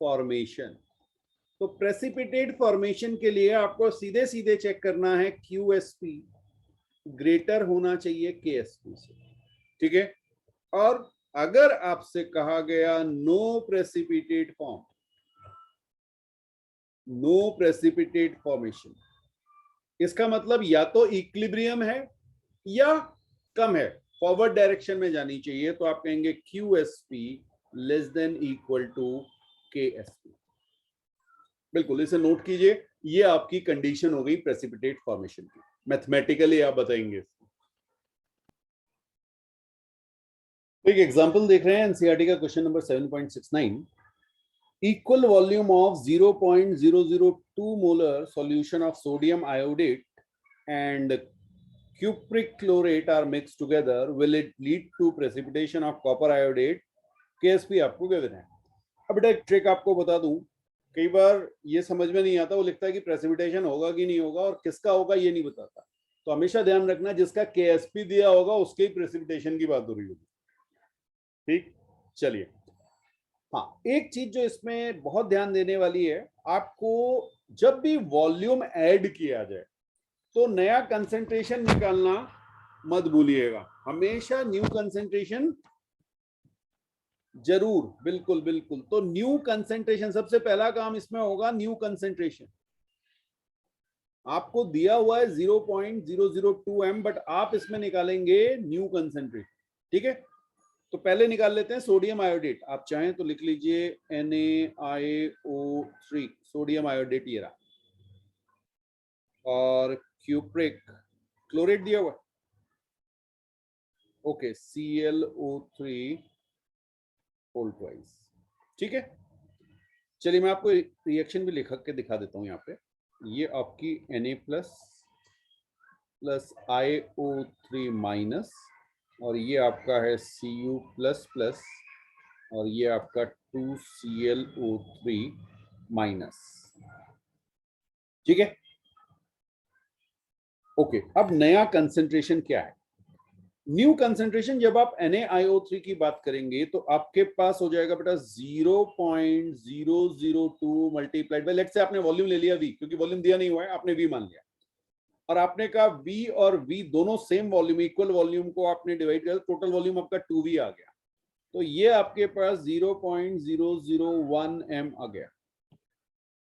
फॉर्मेशन, तो प्रेसिपिटेट फॉर्मेशन के लिए आपको सीधे सीधे चेक करना है QSP ग्रेटर होना चाहिए KSP से, ठीक है? और अगर आपसे कहा गया no precipitate form, no precipitate formation, इसका मतलब या तो इक्विलिब्रियम है या कम है, फॉरवर्ड डायरेक्शन में जानी चाहिए, तो आप कहेंगे QSP less than equal to KSP। बिल्कुल, इसे नोट कीजिए, ये आपकी कंडीशन हो गई प्रेसिपिटेट फॉर्मेशन की, मैथमेटिकली आप बताएंगे। एक एग्जांपल देख रहे हैं एनसीईआरटी का question number 7.69, equal volume of 0.002 molar solution of sodium iodate and cupric chlorate are mixed together, will it lead to precipitation of copper iodate? KSP आपको क्या देना है? अब बेटा एक ट्रिक आपको बता दूं, कई बार ये समझ में नहीं आता, वो लिखता है कि प्रेसिपिटेशन होगा कि नहीं होगा और किसका होगा ये नहीं बताता। तो हमेशा ध्यान रखना जिसका केएसपी दिया होगा उसके ही प्रेसिपिटेशन की बात हो रही होगी। ठीक, चलिए। हाँ, एक चीज जो इसमें बहुत ध्यान देने वाली है, आपको जब भी वॉल्यूम ऐड किया जाए तो नया कंसेंट्रेशन निकालना मत भूलिएगा, हमेशा न्यू कंसेंट्रेशन जरूर, बिल्कुल बिल्कुल। तो न्यू कंसेंट्रेशन, सबसे पहला काम इसमें होगा न्यू कंसेंट्रेशन। आपको दिया हुआ है 0.002 m, बट आप इसमें निकालेंगे न्यू कंसेंट्रेशन। ठीक है, तो पहले निकाल लेते हैं सोडियम आयोडेट। आप चाहें तो लिख लीजिए NaIO3 सोडियम आयोडेट ये रहा, और क्यूप्रिक क्लोरेट दिया हुआ, ओके, ClO3 होल ट्वाइस। ठीक है, चलिए मैं आपको रिएक्शन भी लिख के दिखा देता हूं। यहाँ पे ये आपकी Na प्लस IO3 माइनस, और ये आपका है Cu प्लस प्लस, और ये आपका 2ClO3 माइनस। ठीक है, ओके। अब नया कंसेंट्रेशन क्या है? न्यू कंसेंट्रेशन जब आप NaIO3 की बात करेंगे तो आपके पास हो जाएगा बेटा 0.002 मल्टीप्लाइड बाय, लेट्स से आपने वॉल्यूम ले लिया V, क्योंकि वॉल्यूम दिया नहीं हुआ है, आपने V मान लिया, और आपने कहा V और V दोनों सेम वॉल्यूम, इक्वल वॉल्यूम को आपने डिवाइड किया, टोटल वॉल्यूम आपका 2V आ गया। तो ये आपके पास 0.001 m आ गया।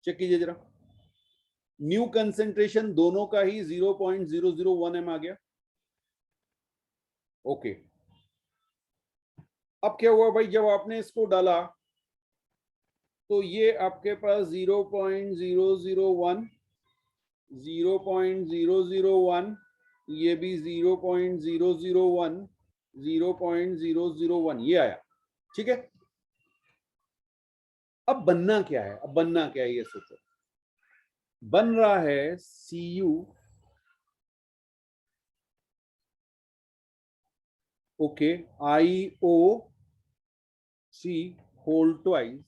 चेक कीजिए जरा, न्यू कंसेंट्रेशन दोनों का ही 0.001 m आ गया। ओके, अब क्या हुआ भाई, जब आपने इसको डाला तो ये आपके पास 0.001, 0.001, ये भी 0.001, 0.001 ये आया। ठीक है, अब बनना क्या है? अब बनना क्या है ये सोचो। बन रहा है Cu, okay, IO3 whole twice,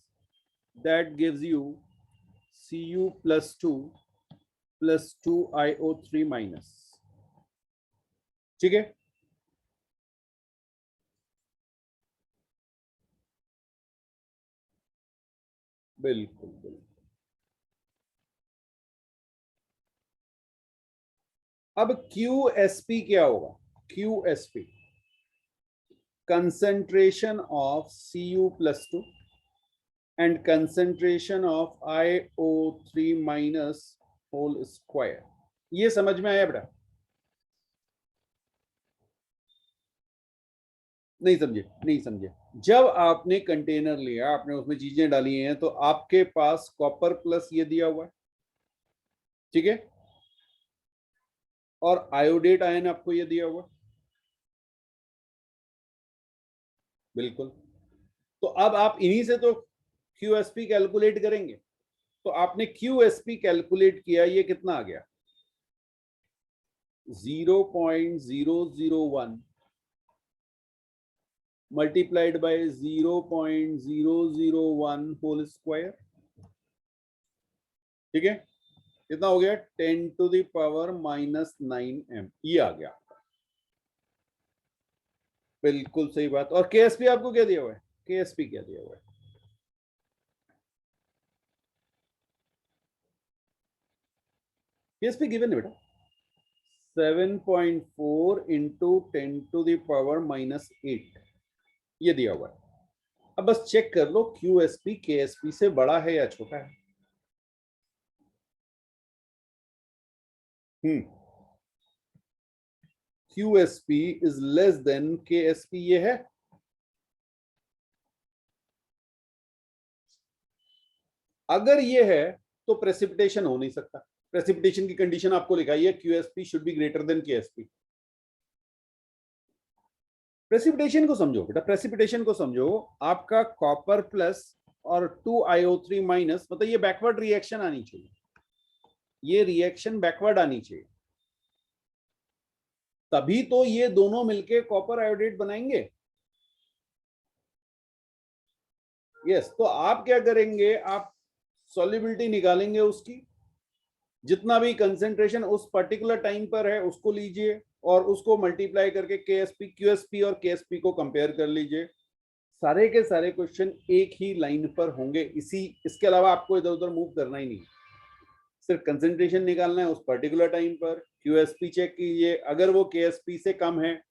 that gives you Cu plus 2 plus 2 IO3 minus। ठीक है, बिल्कुल बिल्कुल। अब QSP क्या होगा? QSP concentration of Cu plus 2 and concentration of IO3 minus whole square। ये समझ में आया बेटा? नहीं समझे? नहीं समझे? जब आपने कंटेनर लिया, आपने उसमें चीजें डाली हैं, तो आपके पास कॉपर प्लस ये दिया हुआ है, ठीक है, और आयोडेट आयन आपको ये दिया हुआ, बिल्कुल। तो अब आप इन्हीं से तो QSP कैलकुलेट करेंगे। तो आपने QSP कैलकुलेट किया, ये कितना आ गया? 0.001 मल्टीप्लाइड बाय 0.001 होल स्क्वायर। ठीक है, कितना हो गया? 10 to the power -9 m, ये आ गया। बिल्कुल सही बात। और KSP आपको क्या दिया हुआ है? KSP क्या दिया हुआ है? KSP गिवन है बेटा, 7.4 इंटू 10 to the power -8, ये दिया हुआ है। अब बस चेक कर लो QSP KSP से बड़ा है या छोटा है। QSP is less than KSP, ये है। अगर ये है तो प्रेसिपिटेशन हो नहीं सकता। प्रेसिपिटेशन की कंडीशन आपको लिखाई है, QSP should be greater than KSP। Precipitation को समझो बेटा, प्रेसिपिटेशन को समझो। आपका कॉपर प्लस और 2IO3 माइनस, मतलब ये बैकवर्ड रिएक्शन आनी चाहिए, ये रिएक्शन बैकवर्ड आनी चाहिए, तभी तो ये दोनों मिलके कॉपर आयोडेट बनाएंगे। यस, तो आप क्या करेंगे? आप सॉल्युबिलिटी निकालेंगे उसकी, जितना भी कंसेंट्रेशन उस पर्टिकुलर टाइम पर है उसको लीजिए और उसको मल्टीप्लाई करके केएसपी, क्यूएसपी और केएसपी को कंपेयर कर लीजिए। सारे के सारे क्वेश्चन एक ही लाइन पर होंगे, इसके अलावा आपको इधर उधर मूव करना ही नहीं, सिर्फ कंसेंट्रेशन निकालना है उस पर्टिकुलर टाइम पर। क्यूएसपी चेक कीजिए, अगर वो केएसपी से कम है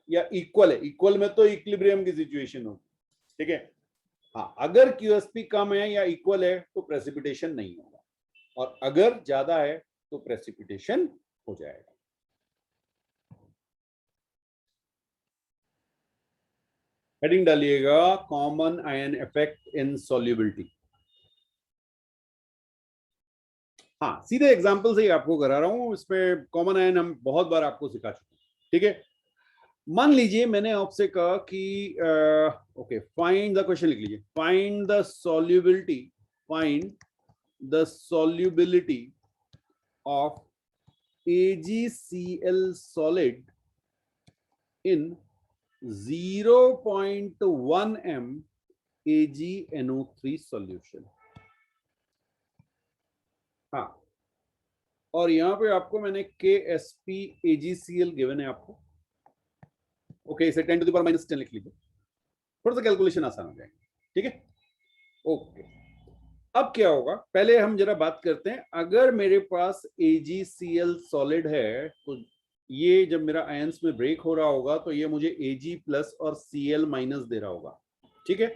या इक्वल है, इक्वल में तो इक्विलिब्रियम की सिचुएशन होगी, ठीक है। हाँ, अगर क्यूएसपी कम है या इक्वल है तो प्रेसिपिटेशन नहीं होगा, और अगर ज्यादा है तो प्रेसिपिटेशन हो जाएगा। हेडिंग डालिएगा common ion effect in solubility. हाँ, सीधे एग्जांपल से ही आपको करा रहा हूं, इसमें कॉमन आयन हम बहुत बार आपको सिखा चुके हैं, ठीक है। मान लीजिए मैंने आपसे कहा कि ओके, फाइंड द, क्वेश्चन लिख लीजिए, find the solubility, find the solubility of AgCl solid in 0.1 m AgNO3 solution। हाँ, और यहां पे आपको मैंने KSP AgCl गिवन है आपको, ओके, इसे 10 to the power minus 10 लिख लीजिए, थोड़ा सा कैलकुलेशन आसान हो जाएगा, ठीक है। ओके, अब क्या होगा, पहले हम जरा बात करते हैं, अगर मेरे पास AgCl सॉलिड है तो ये जब मेरा आयंस में ब्रेक हो रहा होगा तो ये मुझे Ag प्लस और Cl माइनस दे रहा होगा, ठीक है।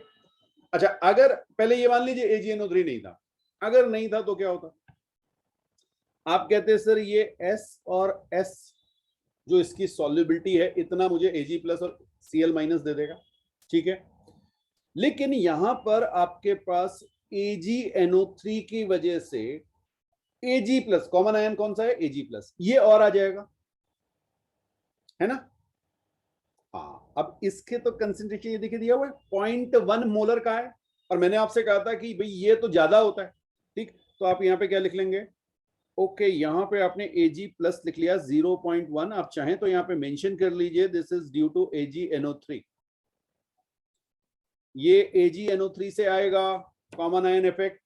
अच्छा, अगर पहले ये मान लीजिए AgNO3 नहीं था, अगर नहीं था तो क्या होता, आप कहते हैं सर ये S और S जो इसकी सॉल्युबिलिटी है इतना मुझे Ag प्लस और Cl माइनस दे देगा, ठीक है। लेकिन यहां पर आपके पास AgNO3 की वजह से Ag प्लस, कॉमन आयन कौन सा है, Ag प्लस, ये और आ जाएगा, है ना। हाँ, अब इसके तो कंसेंट्रेशन ये देखिए दिया हुआ है 0.1 मोलर का है, और मैंने आपसे कहा था कि भाई ये तो ज्यादा होता है, ठीक। तो आप यहाँ पे क्या लिख लेंगे, ओके, यहाँ पे आपने Ag प्लस लिख लिया 0.1, आप चाहें तो यहाँ पे मेंशन कर लीजिए this is due to AgNO3, ये AgNO3 से आएगा कॉमन आयन इफेक्ट।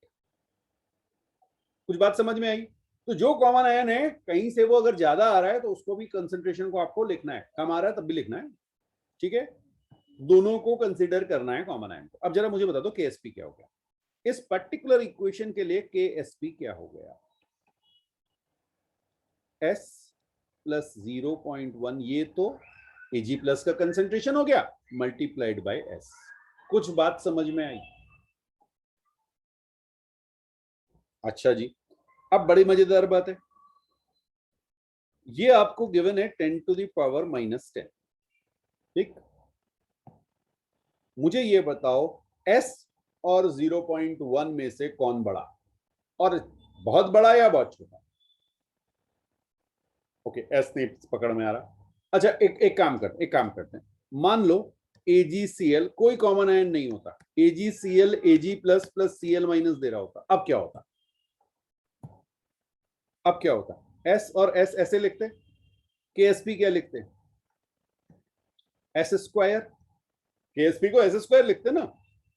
कुछ बात समझ में आई। तो जो कॉमन आयन है कहीं से वो अगर ज्यादा आ रहा है तो उसको भी कंसंट्रेशन को आपको लिखना है, कम आ रहा है तब भी लिखना है, ठीक है। दोनों को कंसीडर करना है कॉमन आयन को। अब जरा मुझे बता दो केएसपी क्या हो गया, इस पर्टिकुलर इक्वेशन के लिए केएसपी क्या हो गया, S प्लस 0.1, ये तो Ag प्लस का कंसेंट्रेशन हो गया मल्टीप्लाइड बाय S। कुछ बात समझ में आई। अच्छा जी, अब बड़ी मजेदार बात है, ये आपको गिवन है 10 to the power minus 10, ठीक। मुझे ये बताओ S और 0.1 में से कौन बड़ा, और बहुत बड़ा या बहुत छोटा। ओके, S नहीं पकड़ में आ रहा। अच्छा, एक काम करते हैं, मान लो AgCl कोई कॉमन आयन नहीं होता, AgCl Ag plus plus Cl minus दे रहा होता, अब क्या होता, अब क्या होता, S और S ऐसे लिखते, KSP क्या लिखते, S स्क्वायर, KSP को S स्क्वायर लिखते ना,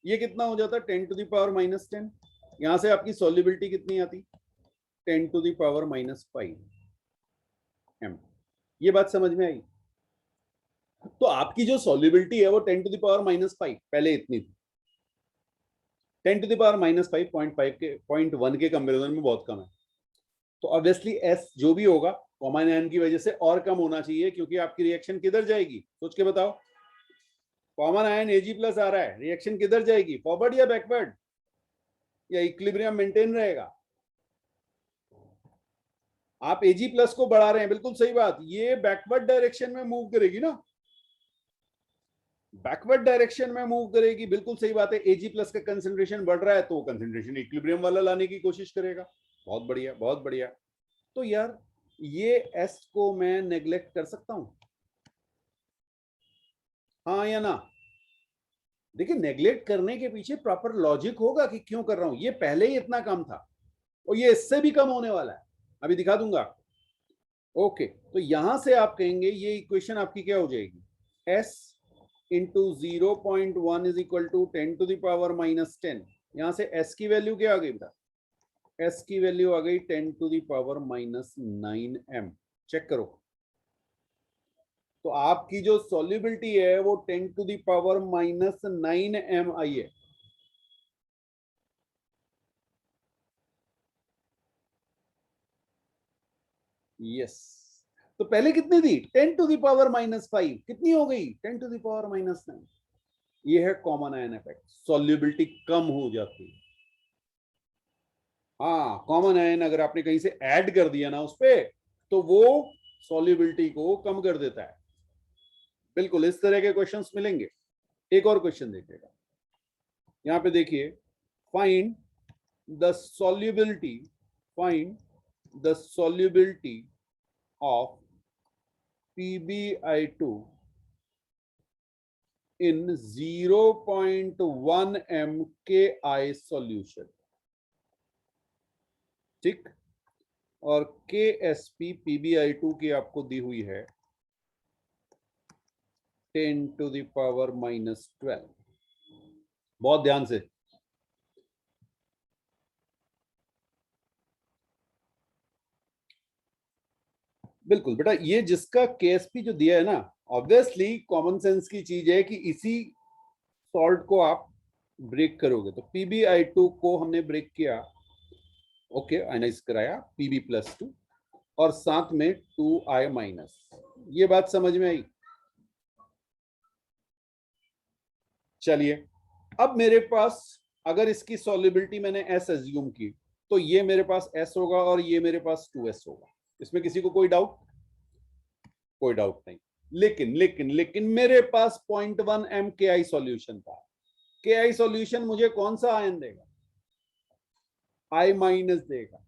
ये कितना हो जाता 10 to the power minus 10, यहां से आपकी सॉल्युबिलिटी कितनी आती 10 to the power minus 5 m। ये बात समझ में आई। तो आपकी जो सॉल्युबिलिटी है वो 10 to the power minus 5 पहले इतनी थी, 10 to the power minus 5 0.5 के 0.1 के कंपेरिजन में बहुत कम है। तो ऑब्वियसली S जो भी होगा कॉमन आयन की वजह से और कम होना चाहिए, क्योंकि आपकी रिएक्शन किधर जाएगी, सोच के बताओ। कॉमन आयन Ag प्लस आ रहा है, रिएक्शन किधर जाएगी, फॉरवर्ड या बैकवर्ड, या इक्विलिब्रियम मेंटेन रहेगा। आप Ag प्लस को बढ़ा रहे हैं, बिल्कुल सही बात, ये बैकवर्ड डायरेक्शन में मूव करेगी ना, बैकवर्ड डायरेक्शन में मूव करेगी, बिल्कुल सही बात है। Ag प्लस का कंसेंट्रेशन बढ़ रहा है तो कंसेंट्रेशन इक्विलिब्रियम वाला लाने की कोशिश करेगा। बहुत बढ़िया, बहुत बढ़िया। तो यार ये S को मैं नेग्लेक्ट कर सकता हूं, हाँ या ना। देखिए, नेग्लेक्ट करने के पीछे प्रॉपर लॉजिक होगा कि क्यों कर रहा हूं, ये पहले ही इतना कम था और ये इससे भी कम होने वाला है, अभी दिखा दूंगा। ओके, तो यहां से आप कहेंगे ये इक्वेशन आपकी क्या हो जाएगी, S into 0.1 is equal to 10 to the power minus 10। यहां से S की वैल्यू क्या आ गई बेटा, एस की वैल्यू आ गई 10⁻⁻⁹m। चेक करो, तो आपकी जो सॉल्युबिलिटी है वो 10⁻⁻⁹m आई है। यस, तो पहले कितनी थी? 10⁻⁻5। कितनी हो गई? 10⁻⁻9। ये है कॉमन आयन इफेक्ट, सॉल्युबिलिटी कम हो जाती है। हाँ, कॉमन आयन अगर आपने कहीं से ऐड कर दिया ना उस पे, तो वो सॉल्युबिलिटी को कम कर देता है। बिल्कुल इस तरह के क्वेश्चंस मिलेंगे। एक और क्वेश्चन देखिएगा, यहां पे देखिए, find the solubility, find the solubility of PbI2 in 0.1 mKi solution। ठीक, और KSP PbI2 की आपको दी हुई है 10⁻⁻12। बहुत ध्यान से, बिल्कुल बेटा, ये जिसका KSP जो दिया है ना, ऑब्वियसली कॉमन सेंस की चीज है कि इसी सॉल्ट को आप ब्रेक करोगे। तो PbI2 को हमने ब्रेक किया, ओके, आयनाइज कराया Pb+2 और साथ में 2I-। ये बात समझ में आई? चलिए, अब मेरे पास अगर इसकी सॉल्युबिलिटी मैंने S एज्यूम की, तो ये मेरे पास S होगा और ये मेरे पास 2S होगा। इसमें किसी को कोई डाउट? कोई डाउट नहीं। लेकिन लेकिन लेकिन मेरे पास 0.1 mKi सॉल्यूशन था। Ki सॉल्यूशन मुझे कौन सा आयन देगा? I- देगा।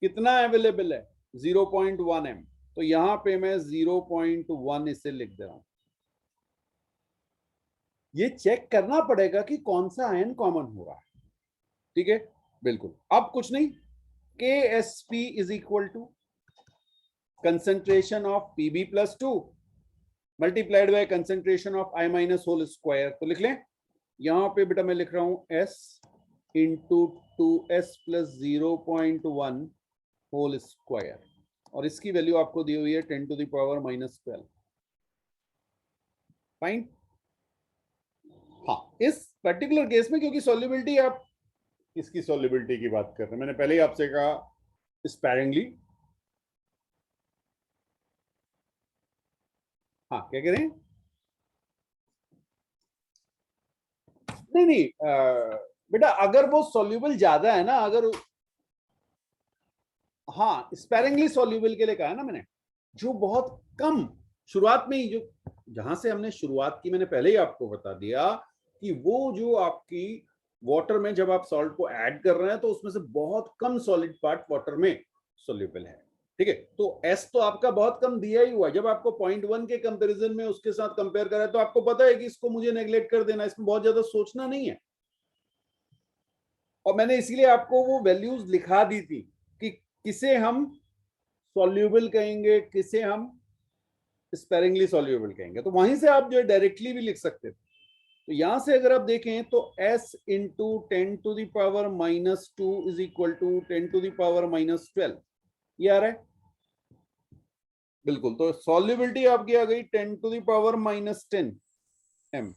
कितना अवेलेबल है? 0.1 m। तो यहां पे मैं 0.1 इसे लिख दे रहा हूं। ये चेक करना पड़ेगा कि कौन सा आयन कॉमन हो रहा है। ठीक है, बिल्कुल। अब कुछ नहीं, KSP is equal to concentration of Pb+2 multiplied by concentration of I- whole square. तो लिख लें, यहां पे बेटा मैं लिख रहा हूं S into 2S plus 0.1 whole square, और इसकी वैल्यू आपको दी हुई है 10⁻⁻12। फाइन। हाँ, इस पर्टिकुलर केस में क्योंकि सॉल्युबिलिटी, आप इसकी सॉल्युबिलिटी की बात कर रहे हैं, मैंने पहले ही आपसे कहा स्पैरिंगली। हाँ, क्या कह रहे हैं? नहीं नहीं बेटा, अगर वो सॉल्युबल ज्यादा है ना, अगर, हाँ, स्पैरिंगली सॉल्युबल के लिए कहा है ना मैंने, जो बहुत कम शुरुआत में ही, जो जहां से हमने शुरुआत की, मैंने पहले ही आपको बता दिया कि वो जो आपकी वाटर में जब आप सॉल्ट को ऐड कर रहे हैं, तो उसमें से बहुत कम सॉलिड पार्ट वाटर में सॉल्युबल है। ठीक है, तो एस तो आपका बहुत कम दिया ही हुआ। जब आपको 0.1 के कंपैरिजन में उसके साथ कंपेयर करा, तो आपको पता है कि इसको मुझे नेग्लेक्ट कर देना, इसमें बहुत ज्यादा सोचना नहीं है। और मैंने इसीलिए आपको वो वैल्यूज लिखा दी थी कि किसे हम सॉल्युबल कहेंगे, किसे हम स्पेरिंगली सॉल्युबल कहेंगे। तो वहीं से आप जो डायरेक्टली भी लिख सकते थे। तो यहां से अगर आप देखें तो S into 10⁻⁻2 is equal to 10⁻⁻12, ये आ रहा है। बिल्कुल, तो सॉल्युबिलिटी आपकी आ गई 10⁻⁻10 m।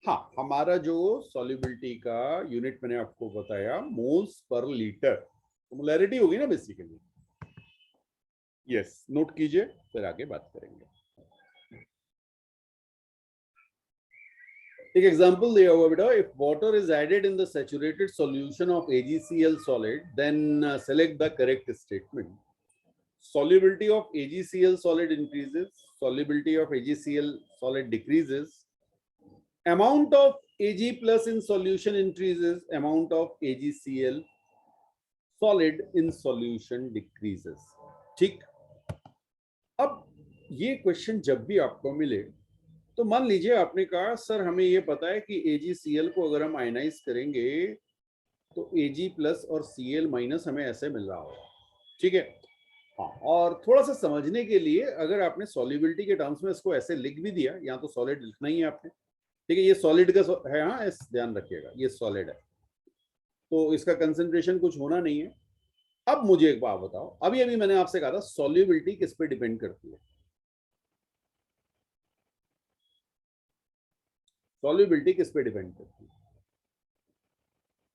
हाँ, हमारा जो सॉल्युबिलिटी का यूनिट मैंने आपको बताया मोल्स पर लीटर, तो मोलैरिटी होगी ना बेसिकली। यस, नोट कीजिए, फिर आगे बात करेंगे। एक एग्जांपल दिया हुआ बेटा, if water is added in the saturated solution of AgCl solid, then select the correct statement. Solubility of AgCl solid increases, solubility of AgCl solid decreases, amount of Ag plus in solution increases, amount of AgCl solid in solution decreases। ठीक, अब ये क्वेश्चन जब भी आपको मिले, तो मान लीजिए आपने कहा सर हमें ये पता है कि AgCl को अगर हम आयनाइज करेंगे तो Ag प्लस और Cl माइनस हमें ऐसे मिल रहा होगा। ठीक है, हाँ, और थोड़ा सा समझने के लिए अगर आपने सॉल्युबिलिटी के टर्म्स में इसको ऐसे लिख भी दिया, यहाँ तो सॉलिड लिखना ही है आपने। ठीक है, ये सॉलिड का है, हाँ, इस ध्यान रखिएगा, ये सॉलिड है। तो इसका कंसेंट्रेशन कुछ होना नहीं है। अब मुझे एक बात बताओ, अभी अभी मैंने आपसे कहा था सॉल्युबिलिटी किस पे डिपेंड करती है? सॉल्युबिलिटी किस पे डिपेंड करती है?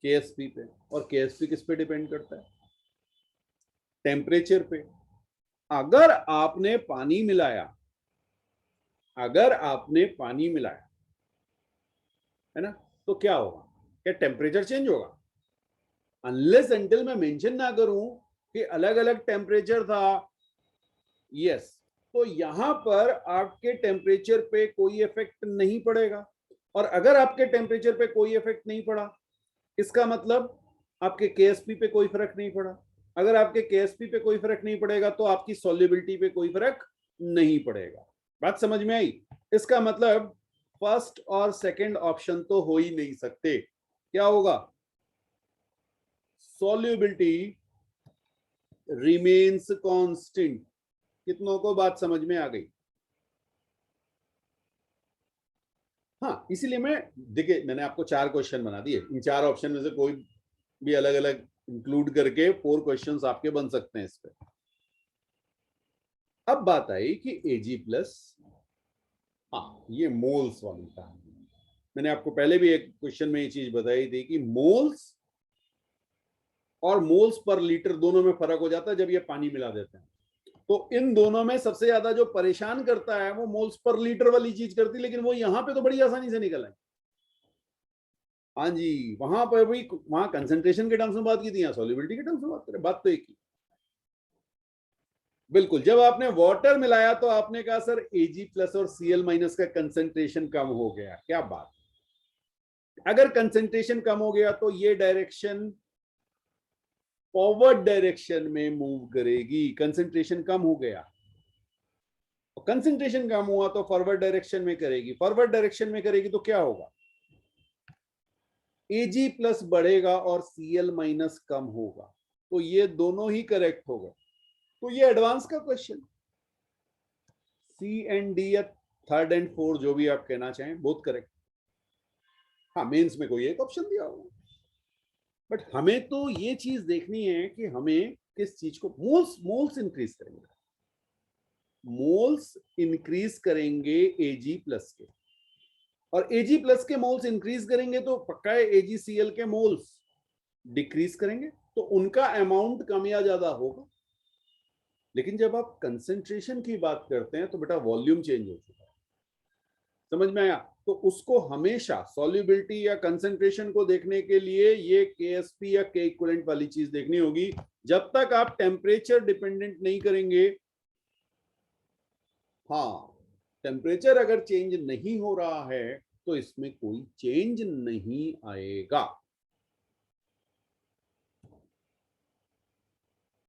केएसपी पे। और केएसपी किस पे डिपेंड करता है? टेम्परेचर पे। अगर आपने पानी मिलाया, अगर आपने पानी मिलाया, है ना, तो क्या होगा? क्या टेम्परेचर चेंज होगा? अनलेस अंटिल मैं मेंशन ना करूं कि अलग अलग टेम्परेचर था, यस, तो यहां पर आपके टेम्परेचर पे कोई इफेक्ट नहीं पड़ेगा। और अगर आपके टेम्परेचर पे कोई इफेक्ट नहीं पड़ा, इसका मतलब आपके केएसपी पे कोई फर्क नहीं पड़ा। अगर आपके केएसपी पे कोई फर्क नहीं पड़ेगा तो आपकी सॉल्युबिलिटी पे कोई फर्क नहीं पड़ेगा। बात समझ में आई? इसका मतलब फर्स्ट और सेकंड ऑप्शन तो हो ही नहीं सकते। क्या होगा? Solubility remains constant. कितनों को बात समझ में आ गई? हाँ, इसीलिए मैं, देखिए मैंने आपको 4 क्वेश्चन बना दिए, इन 4 ऑप्शन में से कोई भी अलग अलग इंक्लूड करके 4 क्वेश्चंस आपके बन सकते हैं इस पे। अब बात आई कि Ag प्लस, हाँ ये मोल्स वाली कहानी। मैंने आपको पहले भी एक क्वेश्चन में ये चीज बताई थी कि मोल्स और मोल्स पर लीटर दोनों में फर्क हो जाता है जब ये पानी मिला देते हैं। तो इन दोनों में सबसे ज्यादा जो परेशान करता है वो मोल्स पर लीटर वाली चीज करती है, लेकिन वो यहां पे तो बड़ी आसानी से निकल आए। हाँ जी, वहां पर भी, वहां कंसेंट्रेशन के टर्म्स में बात की थी, यहाँ सॉल्युबिलिटी के टर्म्स में बात करें, बात तो एक ही। बिल्कुल, जब आपने वाटर मिलाया तो आपने कहा सर Ag प्लस और Cl माइनस का कंसेंट्रेशन कम हो गया। क्या बात! अगर कंसेंट्रेशन कम हो गया तो ये डायरेक्शन फॉरवर्ड डायरेक्शन में मूव करेगी। कंसेंट्रेशन कम हो गया, कंसेंट्रेशन कम हुआ तो फॉरवर्ड डायरेक्शन में करेगी। फॉरवर्ड डायरेक्शन में करेगी तो क्या होगा? Ag प्लस बढ़ेगा और Cl माइनस कम होगा। तो ये दोनों ही करेक्ट होगा। तो ये एडवांस का क्वेश्चन, सी एंड डी या थर्ड एंड फोर्थ जो भी आप कहना चाहें, बहुत करेक्ट। हाँ, मेंस में कोई एक ऑप्शन दिया होगा, बट हमें तो ये चीज देखनी है कि हमें किस चीज को, मोल्स, मोल्स इंक्रीज करेंगे, मोल्स इंक्रीज करेंगे Ag प्लस के, और Ag प्लस के मोल्स इंक्रीज करेंगे तो पक्का है AgCl के मोल्स डिक्रीज करेंगे, तो उनका अमाउंट कम या ज्यादा होगा। लेकिन जब आप कंसेंट्रेशन की बात करते हैं तो बेटा वॉल्यूम चेंज हो चुका है। समझ में आया? तो उसको हमेशा सॉल्युबिलिटी या कंसेंट्रेशन को देखने के लिए ये केएसपी या के इक्विवेलेंट वाली चीज देखनी होगी। जब तक आप टेम्परेचर डिपेंडेंट नहीं करेंगे, हाँ, टेम्परेचर अगर चेंज नहीं हो रहा है तो इसमें कोई चेंज नहीं आएगा।